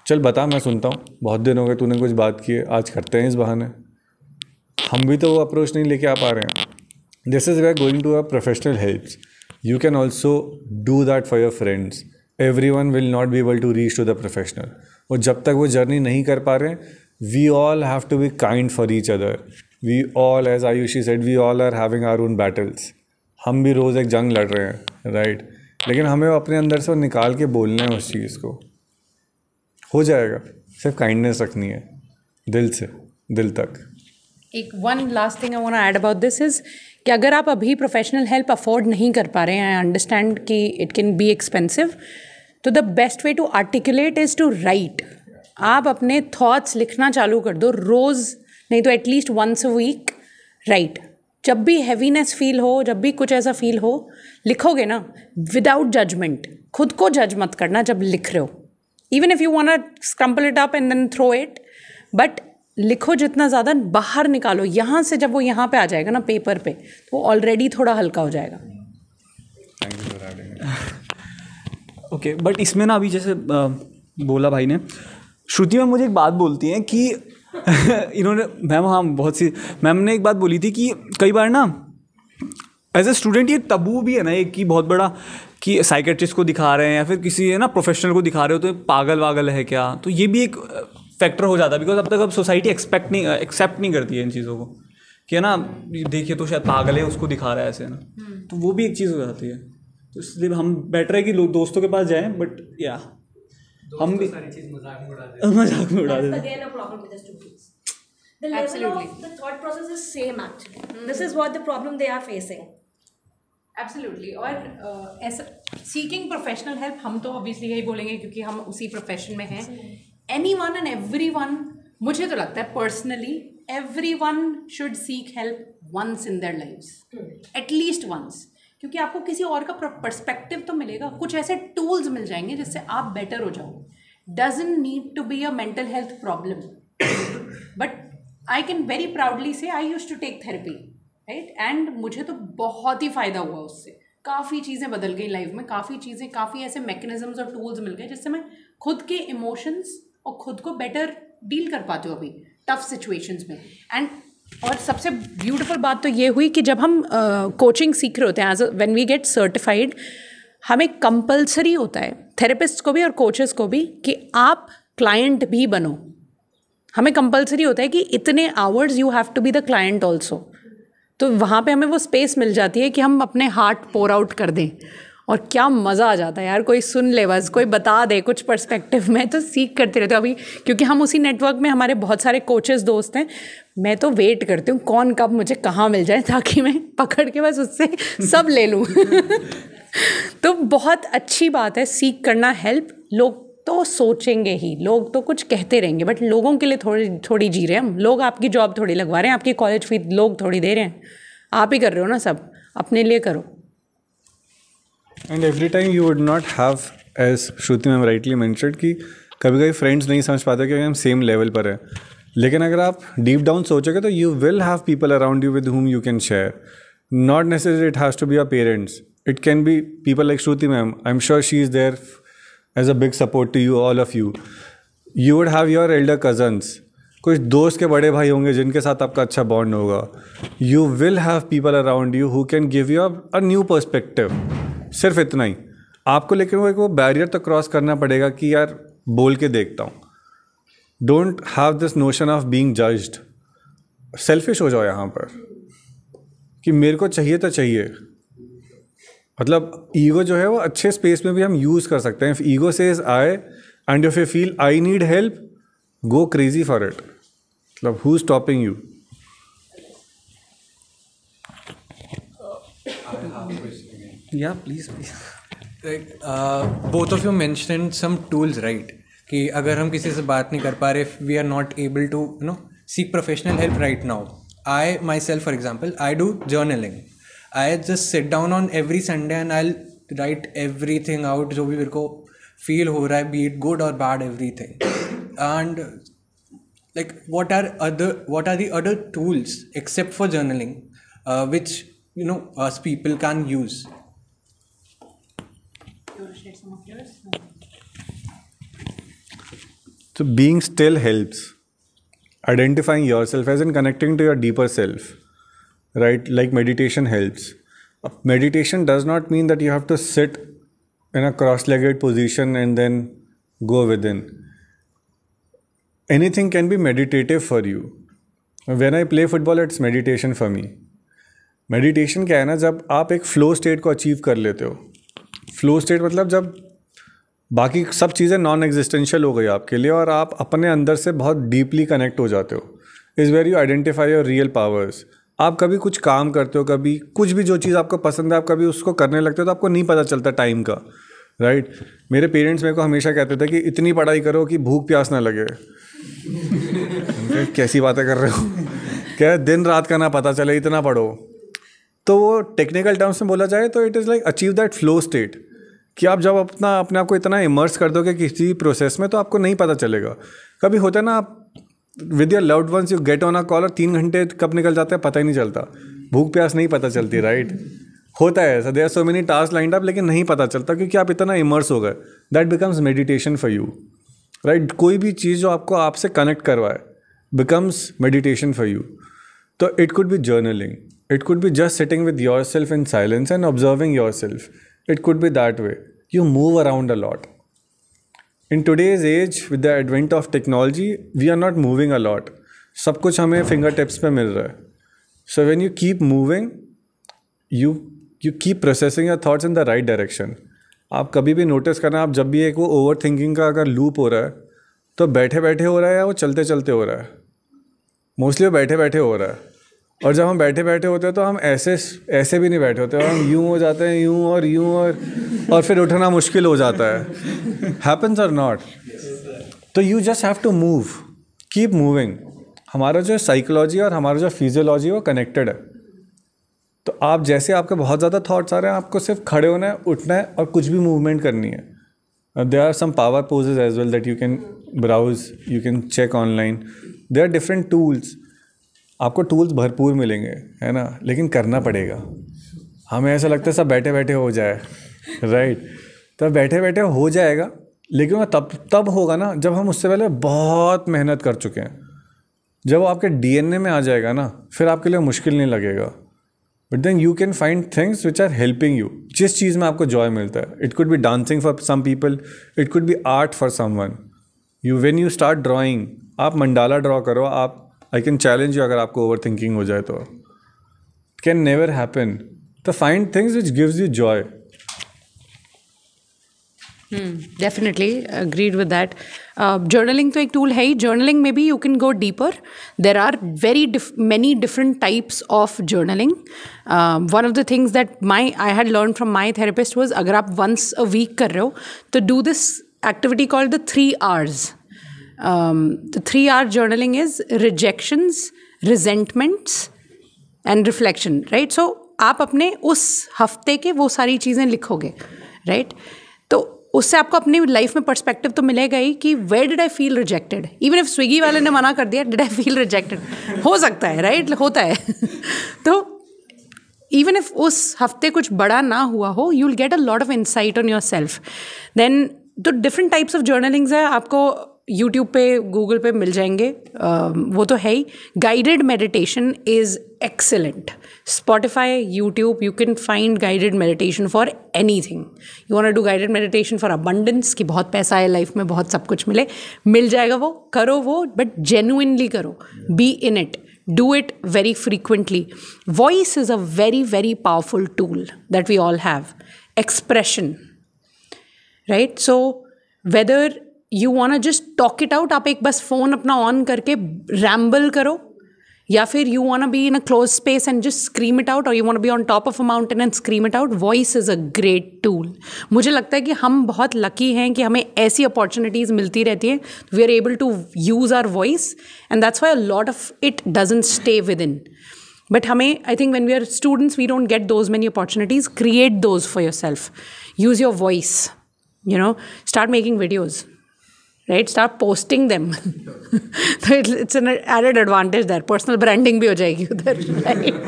चल बता, मैं सुनता हूँ, बहुत दिन हो गए तूने कुछ बात की है, आज करते हैं इस बहाने। हम भी तो वो अप्रोच नहीं लेके आ पा रहे हैं। This is where going to a professional helps. You can also do that for your friends. Everyone will not be able to reach to the professional. और जब तक वो जर्नी नहीं कर पा रहे हैं, we all have to be kind for each other. We all, as Ayushi said, we all are having our own battles. हम भी रोज़ एक जंग लड़ रहे हैं, right? लेकिन हमें अपने अंदर से निकाल के बोलना है उस चीज़ को। हो जाएगा, सिर्फ काइंडनेस रखनी है दिल से दिल तक। एक one last thing I want to add about this is कि अगर आप अभी प्रोफेशनल हेल्प अफोर्ड नहीं कर पा रहे हैं, आई अंडरस्टैंड कि इट कैन बी एक्सपेंसिव, तो the best way to articulate is to write. आप अपने थॉट्स लिखना चालू कर दो, रोज़ नहीं तो at least once a week right. जब भी हैवीनेस फील हो, जब भी कुछ ऐसा फील हो, लिखोगे ना विदाउट जजमेंट। खुद को जज मत करना जब लिख रहे हो, even if you want to scrumple it up and then throw it, but लिखो जितना ज़्यादा, बाहर निकालो। यहाँ से जब वो यहाँ पे आ जाएगा ना पेपर पे, तो वो ऑलरेडी थोड़ा हल्का हो जाएगा। ओके, बट इसमें ना अभी जैसे बोला भाई ने, श्रुति मैम मुझे एक बात बोलती हैं कि इन्होंने मैम, हाँ बहुत सी मैम ने एक बात बोली थी कि कई बार ना एज ए स्टूडेंट ये तबू भी है ना एक कि बहुत बड़ा, कि साइकेट्रिस्ट को दिखा रहे हैं या फिर किसी है ना प्रोफेशनल को दिखा रहे हो तो पागल वागल है क्या, तो ये भी एक फैक्टर हो जाता है। बिकॉज अब तक अब सोसाइटी एक्सेप्ट नहीं करती है इन चीज़ों को, कि है ना देखिए तो शायद पागल है, उसको दिखा रहा है ऐसे ना, तो वो भी एक चीज़ हो जाती है। तो इसलिए हम बेटर है कि लोग दोस्तों के पास जाएं, बट या हम भी सारी चीज़ मजाक में उड़ा देते हैं। Again, a problem with the students. The level of the thought process is same actually. This is what the problem they are facing. Absolutely. और ऐसा सीकिंग प्रोफेशनल हेल्प, हम तो ऑब्वियसली यही बोलेंगे क्योंकि हम उसी प्रोफेशन में हैं। एनीवन एंड एवरीवन, मुझे तो लगता है personally everyone should seek help once in their lives, at least once, क्योंकि आपको किसी और का पर्सपेक्टिव तो मिलेगा, कुछ ऐसे टूल्स मिल जाएंगे जिससे आप बेटर हो जाओ। Doesn't need to be a mental health problem, but I can very proudly say I used to take therapy, right, and मुझे तो बहुत ही फ़ायदा हुआ उससे। काफ़ी चीज़ें बदल गई लाइफ में, काफ़ी ऐसे मैकेनिज्म्स और टूल्स मिल गए जिससे मैं खुद के इमोशंस और खुद को बेटर डील कर पाते हो अभी टफ सिचुएशंस में। एंड और सबसे ब्यूटीफुल बात तो ये हुई कि जब हम कोचिंग सीख रहे होते हैं, as when we get certified, हमें कंपलसरी होता है थेरेपिस्ट को भी और कोचेस को भी कि आप क्लाइंट भी बनो। हमें कंपलसरी होता है कि इतने hours you have to be the client also. तो वहाँ पे हमें वो स्पेस मिल जाती है कि हम अपने हार्ट पोर आउट कर दें, और क्या मज़ा आ जाता है यार, कोई सुन ले, बस कोई बता दे कुछ पर्सपेक्टिव में, तो सीख करते रहते हो। अभी क्योंकि हम उसी नेटवर्क में, हमारे बहुत सारे कोचेस दोस्त हैं, मैं तो वेट करती हूँ कौन कब मुझे कहाँ मिल जाए ताकि मैं पकड़ के बस उससे सब ले लूँ। तो बहुत अच्छी बात है सीख करना हेल्प। लोग तो सोचेंगे ही, लोग तो कुछ कहते रहेंगे, बट लोगों के लिए थोड़ी जी रहे हैं हम। लोग आपकी जॉब थोड़ी लगवा रहे हैं, आपकी कॉलेज फीस लोग थोड़ी दे रहे हैं, आप ही कर रहे हो ना, सब अपने लिए करो। And every time you would not have, as Shruti ma'am rightly mentioned, कि कभी कभी फ्रेंड्स नहीं समझ पाते क्योंकि हम सेम लेवल पर हैं, लेकिन अगर आप डीप डाउन सोचोगे तो you will have people around you with whom you can share. Not necessarily it has to be your parents. It can be people like Shruti ma'am. I'm sure she is there as a big support to you, all of you. You would have your elder cousins. कुछ दोस्त के बड़े भाई होंगे जिनके साथ आपका अच्छा बॉन्ड होगा. You will have people around you who can give you a new perspective. सिर्फ इतना ही आपको, लेकिन वो एक वो बैरियर तो क्रॉस करना पड़ेगा कि यार बोल के देखता हूँ. Don't have this notion of being judged. Selfish हो जाओ यहाँ पर कि मेरे को चाहिए तो चाहिए. मतलब ईगो जो है वो अच्छे स्पेस में भी हम यूज़ कर सकते हैं. If ego says I and if you feel I need help, go crazy for it. मतलब हु इज स्टॉपिंग यू? या please please. Like, both of you mentioned some tools, right? कि अगर हम किसी से बात नहीं कर पा रहे, if we are not able to seek professional help right now. I myself, for example, I do journaling. I just sit down on every Sunday and I'll write everything out जो भी मेरे को feel हो रहा है, be it good or bad, everything. And like what are the other tools except for journaling which us people can use? So being still helps. Identifying yourself as in connecting to your deeper self, right? Like meditation helps. Meditation does not mean that you have to sit in a cross-legged position and then go within. Anything can be meditative for you. When I play football, it's meditation for me. Meditation क्या है ना, जब आप एक flow state को achieve कर लेते हो. Flow state मतलब जब बाकी सब चीज़ें नॉन एग्जिस्टेंशियल हो गई आपके लिए और आप अपने अंदर से बहुत डीपली कनेक्ट हो जाते हो. Is where you identify your real powers. आप कभी कुछ काम करते हो, कभी कुछ भी जो चीज़ आपको पसंद है आप कभी उसको करने लगते हो तो आपको नहीं पता चलता टाइम का, राइट? मेरे पेरेंट्स मेरे को हमेशा कहते थे कि इतनी पढ़ाई करो कि भूख प्यास ना लगे. कैसी बातें कर रहे हो? क्या दिन रात का ना पता चले, इतना पढ़ो. तो वो टेक्निकल टर्म्स में बोला जाए तो it is like achieve that flow state कि आप जब अपने आप को इतना इमर्स कर दोगे किसी प्रोसेस में तो आपको नहीं पता चलेगा. कभी होता है ना, आप with your loved ones you get on a call और 3 घंटे कब निकल जाते हैं पता ही नहीं चलता. भूख प्यास नहीं पता चलती, राइट? होता है ऐसा. There are so many task lined up लेकिन नहीं पता चलता क्योंकि आप इतना इमर्स हो गए. That becomes meditation for you, right? कोई भी चीज़ जो आपको आपसे कनेक्ट करवाए बिकम्स मेडिटेशन फॉर यू. तो it could B journaling, it could be just sitting with your self in silence and observing your self. It could be that way. You move around a lot. In today's age, with the advent of technology, we are not moving a lot. सब कुछ हमें finger tips पे मिल रहा है. So when you keep moving, you keep processing your thoughts in the right direction. आप कभी भी notice करना, आप जब भी एक वो ओवर थिंकिंग का अगर लूप हो रहा है तो बैठे बैठे हो रहा है या वो चलते चलते हो रहा है. मोस्टली वो बैठे बैठे हो रहा है. और जब हम बैठे बैठे होते हैं तो हम ऐसे भी नहीं बैठे होते, हम यूं हो जाते हैं, यूं और फिर उठना मुश्किल हो जाता है. Happens or not. तो you just have to move, keep moving. हमारा जो साइकोलॉजी और हमारा जो फिजियोलॉजी वो कनेक्टेड है. तो आप जैसे आपके बहुत ज़्यादा थॉट्स आ रहे हैं, आपको सिर्फ खड़े होना है, उठना है और कुछ भी मूवमेंट करनी है. There are some power poses as well that you can browse, you can check online. There are different tools. आपको टूल्स भरपूर मिलेंगे, है ना, लेकिन करना पड़ेगा. हमें ऐसा लगता है सब बैठे बैठे हो जाए, राइट? तब बैठे बैठे हो जाएगा, लेकिन वो तब होगा ना जब हम उससे पहले बहुत मेहनत कर चुके हैं. जब वो आपके डीएनए में आ जाएगा ना, फिर आपके लिए मुश्किल नहीं लगेगा. But then you can find things which are helping you. जिस चीज़ में आपको जॉय मिलता है, it could be dancing for some people, it could be art for someone. When you start drawing, आप मंडाला ड्रॉ करो. आप आई कैन चैलेंज यू, अगर आपको ओवर थिंकिंग हो जाए तो इट कैन नेवर हैपन. तो find things which gives you Joy. Definitely agreed with that. Journaling तो एक tool है ही. Journaling में भी you can go deeper. There are many different types of journaling. One of the things that I had learned from my therapist was अगर आप once a week कर रहे हो तो do this activity called the 3 R's. The 3R journaling is rejections, resentments and reflection, right? So आप अपने उस हफ्ते के वो सारी चीज़ें लिखोगे, right? तो उससे आपको अपनी लाइफ में पर्सपेक्टिव तो मिलेगा ही कि where did I feel rejected, even if Swiggy वाले ने मना कर दिया, डिड आई फील रिजेक्टेड, हो सकता है, राइट, होता है तो इवन इफ उस हफ्ते कुछ बड़ा ना हुआ हो, you will get a lot of insight on yourself. Then तो डिफरेंट टाइप्स ऑफ जर्नलिंग्स है, आपको यूट्यूब पे, गूगल पे मिल जाएंगे, वो तो है ही. Guided meditation is excellent. Spotify, YouTube, you can find guided meditation for anything. You want to do guided meditation for abundance, कि बहुत पैसा आए लाइफ में, बहुत सब कुछ मिले, मिल जाएगा, वो करो वो, बट जेन्युइनली करो, be in it, do it very frequently. Voice is a very, very powerful tool that we all have. Expression, right? So whether you want to just talk it out, आप एक बस phone अपना on करके ramble करो, या फिर you want to be in a closed space and just scream it out, or you want to be on top of a mountain and scream it out. Voice is a great tool. मुझे लगता है कि हम बहुत lucky हैं कि हमें ऐसी opportunities मिलती रहती हैं. We are able to use our voice, and that's why a lot of it doesn't stay within. But हमें, I think when we are students, we don't get those many opportunities. Create those for yourself. Use your voice. You know, start making videos. Right, start posting them. So it's an added advantage there. Personal branding भी हो जाएगी उधर, right?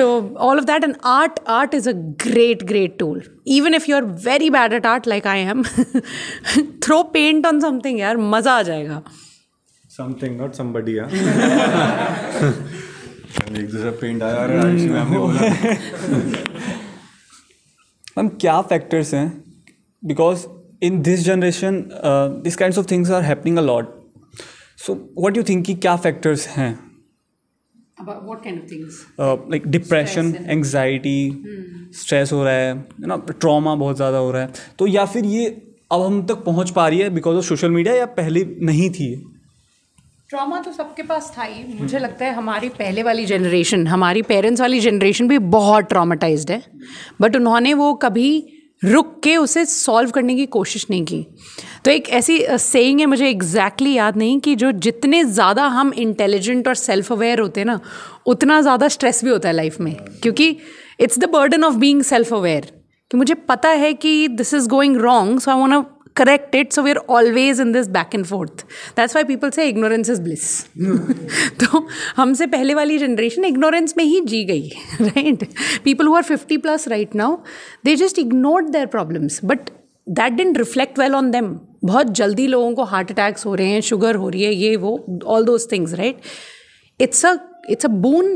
So all of that, and art is a great tool. Even if you're very bad at art like I am, throw paint on something यार, मज़ा आ जाएगा. Something, not somebody, yeah. एक दूसरा paint आया और आयुषी मैम ने बोला. Ma'am क्या फैक्टर्स हैं, because in this generation these kinds of things are happening a lot, so what do you think कि क्या factors हैं? About what kind of things? Like depression, anxiety, stress हो रहा है, you know, trauma बहुत ज़्यादा हो रहा है, तो या फिर ये अब हम तक पहुँच पा रही है बिकॉज ऑफ सोशल मीडिया, या पहले नहीं थी? ट्रॉमा तो सबके पास था ही. मुझे लगता है हमारी पहले वाली जनरेशन, हमारी पेरेंट्स वाली जनरेशन भी बहुत ट्रॉमाटाइज्ड है, बट उन्होंने वो कभी रुक के उसे सॉल्व करने की कोशिश नहीं की. तो एक ऐसी सेइंग है, मुझे एग्जैक्टली याद नहीं, कि जो जितने ज़्यादा हम इंटेलिजेंट और सेल्फ अवेयर होते हैं ना, उतना ज़्यादा स्ट्रेस भी होता है लाइफ में, क्योंकि it's the burden of being self aware, कि मुझे पता है कि this is going wrong, so I want to correct it, so we're always in this back and forth. That's why people say ignorance is bliss. तो हमसे पहले वाली generation ignorance में ही जी गई, right? People who are 50 plus right now, they just ignored their problems, but that didn't reflect well on them. बहुत जल्दी लोगों को heart attacks हो रहे हैं, sugar हो रही है, ये वो, all those things, right? It's a boon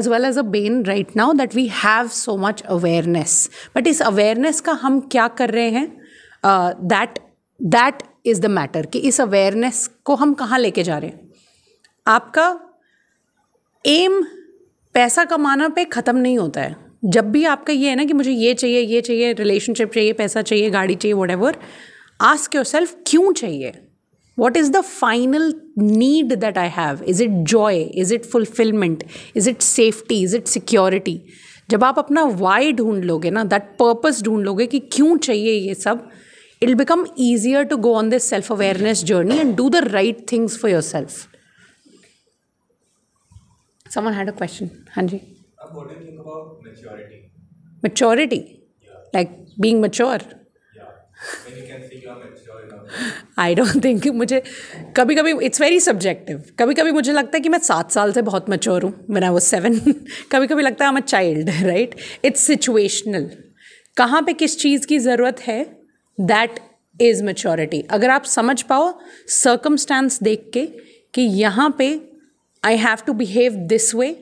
as well as a bane right now that we have so much awareness. But इस awareness का हम क्या कर रहे हैं? That is the matter, कि इस अवेयरनेस को हम कहाँ लेके जा रहे हैं. आपका एम पैसा कमाना पे ख़त्म नहीं होता है. जब भी आपका ये है ना कि मुझे ये चाहिए, रिलेशनशिप चाहिए, पैसा चाहिए, गाड़ी चाहिए, व्हाटएवर, आस्क योरसेल्फ क्यों चाहिए. What is the final need that I have? Is it joy? Is it fulfillment? Is it safety? Is it security? जब आप अपना why ढूंढ लोगे ना, that purpose ढूंढ लोगे कि क्यों चाहिए ये सब, it'll become easier to go on this self-awareness journey and do the right things for yourself. Someone had a question. Hanji. What do you think about maturity? Maturity? Yeah. Like being mature? Yeah. When you can see you are mature enough. I don't think, मुझे कभी कभी it's very subjective. कभी कभी मुझे लगता है कि मैं 7 साल से बहुत mature हूँ, when I was 7. कभी कभी लगता है I'm a child, right? It's situational. कहाँ पे किस चीज़ की ज़रूरत है, दैट इज़ मैच्योरिटी. अगर आप समझ पाओ सर्कमस्टांस देख के कि यहाँ पे I have to behave this way,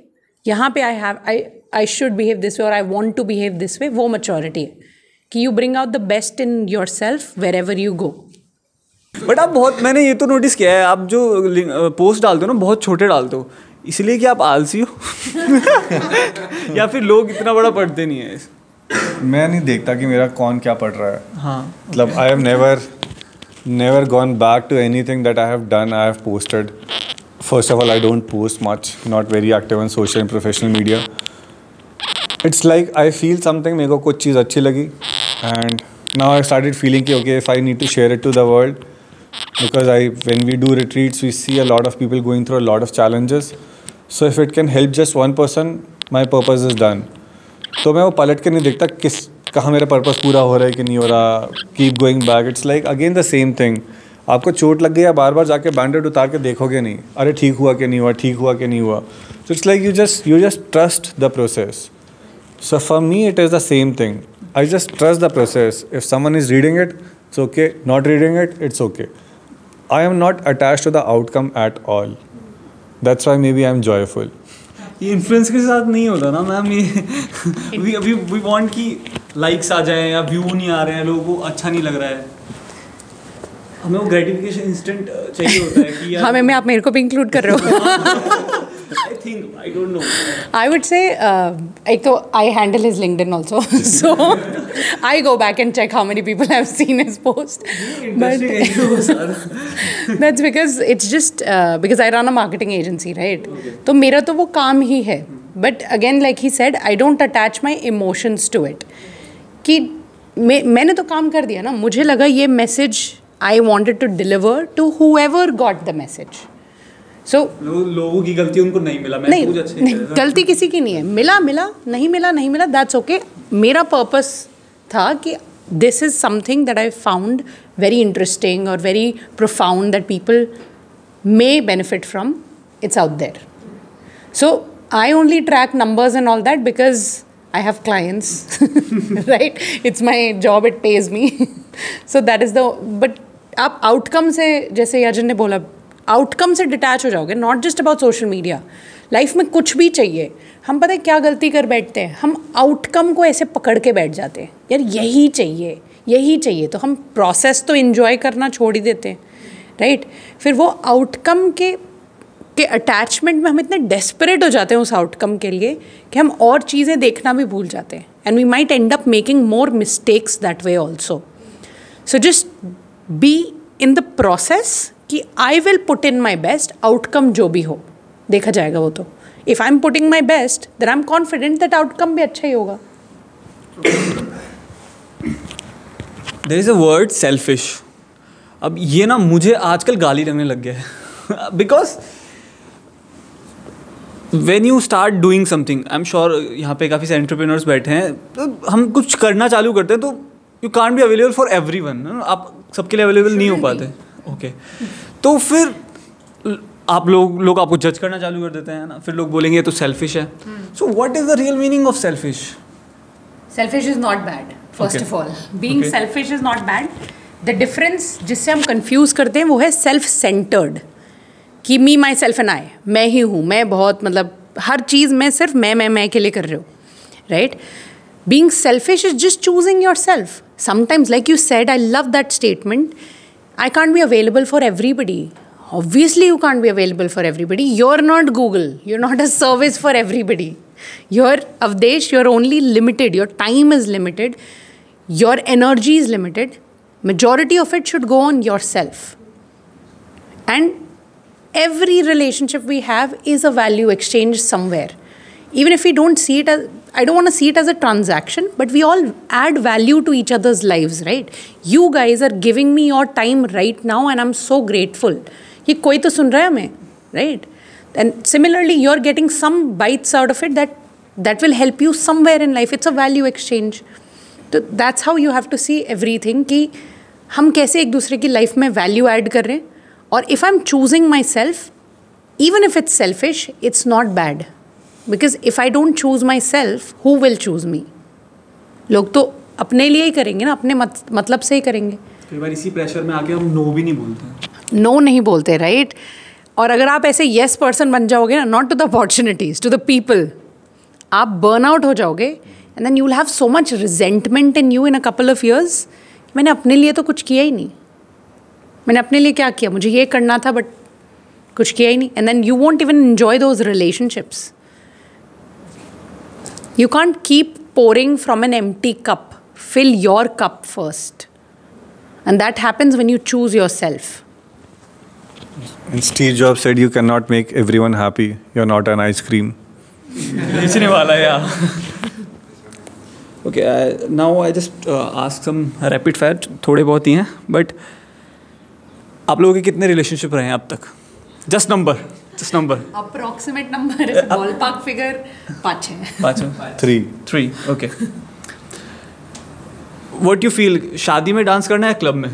यहाँ पे I should behave this way, और I want to behave this way, वो मैच्योरिटी है कि you bring out the best in yourself wherever you go. But आप बहुत, मैंने ये तो नोटिस किया है, आप जो पोस्ट डालते हो ना बहुत छोटे डालते हो, इसलिए कि आप आलसी हो या फिर लोग इतना बड़ा पढ़ते नहीं है? मैं नहीं देखता कि मेरा कौन क्या पढ़ रहा है. हाँ, मतलब I have never gone back to anything that I have done. I have posted. First of all, I don't post much. Not very active on social and professional media. It's like I feel something, मेरे को कुछ चीज़ अच्छी लगी, and now I started feeling कि okay, if I need to share it to the world, because when we do retreats, we see a lot of people going through a lot of challenges. So if it can help just one person, my purpose is done. तो मैं वो पलट के नहीं देखता कहाँ मेरा purpose पूरा हो रहा है कि नहीं हो रहा, keep going back, it's like again the same thing. आपको चोट लग गई या बार बार जाके बैंडेड उतार के देखोगे नहीं, अरे ठीक हुआ कि नहीं हुआ, ठीक हुआ कि नहीं हुआ. So it's like you just trust the process. So for me it is the same thing. I just trust the process. If someone is reading it, it's okay. Not reading it, it's okay. I am not attached to the outcome at all. That's why maybe I am joyful. ये influence के साथ नहीं होता ना ma'am. ये we want कि likes आ जाए या व्यू नहीं आ रहे हैं, लोगों को अच्छा नहीं लग रहा है, हमें वो ग्रेटिफिकेशन इंस्टेंट चाहिए होता है कि यार. हाँ, मैं आप मेरे को भी इंक्लूड कर रहे हो. I don't know. I would say, एक तो I handle his LinkedIn also, so I go back and check how many people have seen his post. But that's because it's just because I run a marketing agency, right? तो मेरा तो वो काम ही है. But again, like he said, I don't attach my emotions to it. कि मैंने तो काम कर दिया ना, मुझे लगा ये message I wanted to deliver to whoever got the message. So लोगों की गलती उनको नहीं मिला, नहीं, गलती किसी की नहीं है. मिला नहीं मिला, दैट्स ओके. मेरा पर्पस था कि this is something that I found very interesting और very profound that people may benefit from. It's out there. So I only track numbers and all that because I have clients, right? It's my job, it pays me. So that is the. But आप outcome से, जैसे अर्जुन ने बोला, outcome से detach हो जाओगे. Not just about social media, life में कुछ भी चाहिए. हम पता है क्या गलती कर बैठते हैं, हम आउटकम को ऐसे पकड़ के बैठ जाते हैं, यार यही चाहिए, तो हम प्रोसेस तो इन्जॉय करना छोड़ ही देते हैं, राइट? फिर वो आउटकम के अटैचमेंट में हम इतने डेस्परेट हो जाते हैं उस आउटकम के लिए कि हम और चीज़ें देखना भी भूल जाते हैं. And we might end up making more mistakes that way also. So just be in the process कि I will put in my best. Outcome जो भी हो देखा जाएगा वो तो. If I am putting my best then I am confident that outcome भी अच्छा ही होगा. There is a word selfish. अब ये ना मुझे आजकल गाली लगने लग गया है. Because when you start doing something, I am sure यहाँ पे काफ़ी से एंटरप्रेन्योर्स बैठे हैं, तो हम कुछ करना चालू करते हैं तो you can't be available for everyone. आप सबके लिए अवेलेबल नहीं हो पाते. ओके, तो फिर आप लोग आपको जज करना चालू कर देते हैं ना. फिर लोग बोलेंगे ये तो सेल्फिश है. So what is the real meaning of selfish? Selfish is not bad. First of all, being selfish is not bad. The difference जिससे हम कंफ्यूज करते हैं वो है सेल्फ सेंटर्ड. कि मी माई सेल्फ एंड आई, मैं ही हूँ, मैं बहुत, मतलब हर चीज़ मैं सिर्फ मैं के लिए कर रही हूँ, right? Being selfish is just choosing yourself. Sometimes, like you said, I love that statement. I can't be available for everybody. Obviously, you can't be available for everybody. You're not Google. You're not a service for everybody. You're Avdesh. You're only limited. Your time is limited. Your energy is limited. Majority of it should go on yourself. And every relationship we have is a value exchange somewhere. Even if we don't see it as, I don't want to see it as a transaction, but we all add value to each other's lives, right? You guys are giving me your time right now and I'm so grateful. ये कोई तो सुन रहा है हमें, right? And similarly, you're getting some bites out of it that will help you somewhere in life. It's a value exchange. So that's how you have to see everything, कि हम कैसे एक दूसरे की लाइफ में वैल्यू ऐड कर रहे हैं. और if I'm choosing myself, even if it's selfish, it's not bad. Because if I don't choose myself, who will choose me? लोग तो अपने लिए ही करेंगे ना, अपने मतलब से ही करेंगे. कई बार इसी प्रेशर में आके हम नो भी नहीं बोलते. नो नहीं बोलते, राइट? और अगर आप ऐसे येस पर्सन बन जाओगे ना, not to the opportunities, to the people, आप बर्न आउट हो जाओगे. And then you will have so much resentment in you in a couple of years. मैंने अपने लिए तो कुछ किया ही नहीं. मैंने अपने लिए क्या किया? मुझे ये करना था बट कुछ किया ही नहीं. And then you won't even enjoy those relationships. You can't keep pouring from an empty cup. Fill your cup first. And that happens when you choose yourself. And Steve Jobs said you cannot make everyone happy. You're not an ice cream. बेचने वाला है यार. Okay, now I just ask some rapid fire. थोड़े बहुत ही हैं, but आप लोगों के कितने रिलेशनशिप रहे हैं अब तक? Just number. Approximate number is ballpark figure 5 है. 3. Okay. व्हाट यू फील, शादी में डांस करना है क्लब में,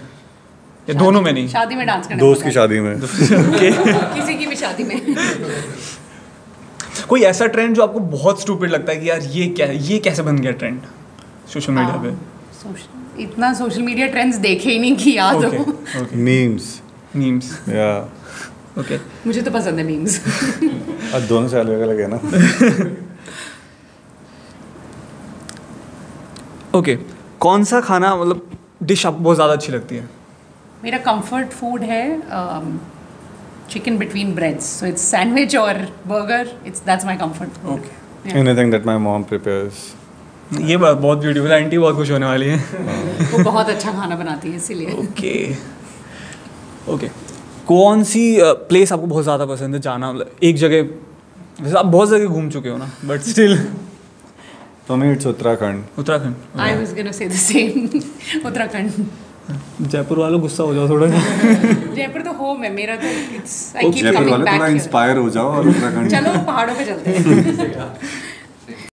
या दोनों में? नहीं, शादी में डांस करना, दोस्त की शादी में। किसी की भी शादी में। कोई ऐसा ट्रेंड जो आपको बहुत स्टूपिड लगता है कि यार ये कैसे बन गया ट्रेंड सोशल मीडिया पे? इतना सोशल मीडिया ट्रेंड्स देखे ही नहीं कि याद हो। मीम्स या ओके, मुझे तो पसंद है मीम्स। अब दोनों से अलग अलग है ना। ओके, कौन सा खाना मतलब डिश आपको बहुत ज़्यादा अच्छी लगती है? मेरा कंफर्ट फूड है chicken between breads, so it's sandwich और burger, that's my comfort food. Okay, anything that my mom prepares. ये बात बहुत ब्यूटीफुल है, आंटी बहुत खुश होने वाली है। वो बहुत अच्छा खाना बनाती है इसीलिए। ओके ओके, कौन सी प्लेस आपको बहुत ज़्यादा पसंद है जाना? मतलब एक जगह, वैसे आप बहुत जगह घूम चुके हो ना, बट स्टिल। तो मैं it's Uttarakhand. Uttarakhand, I was gonna say the same, Uttarakhand. Jaipur वालों गुस्सा हो जाओ थोड़ा। जयपुर तो होम है मेरा, तो it's I keep Jaipur coming वाले बैक। थोड़ा इंस्पायर हो जाओ और उत्तराखंड। चलो पहाड़ों पे चलते हैं।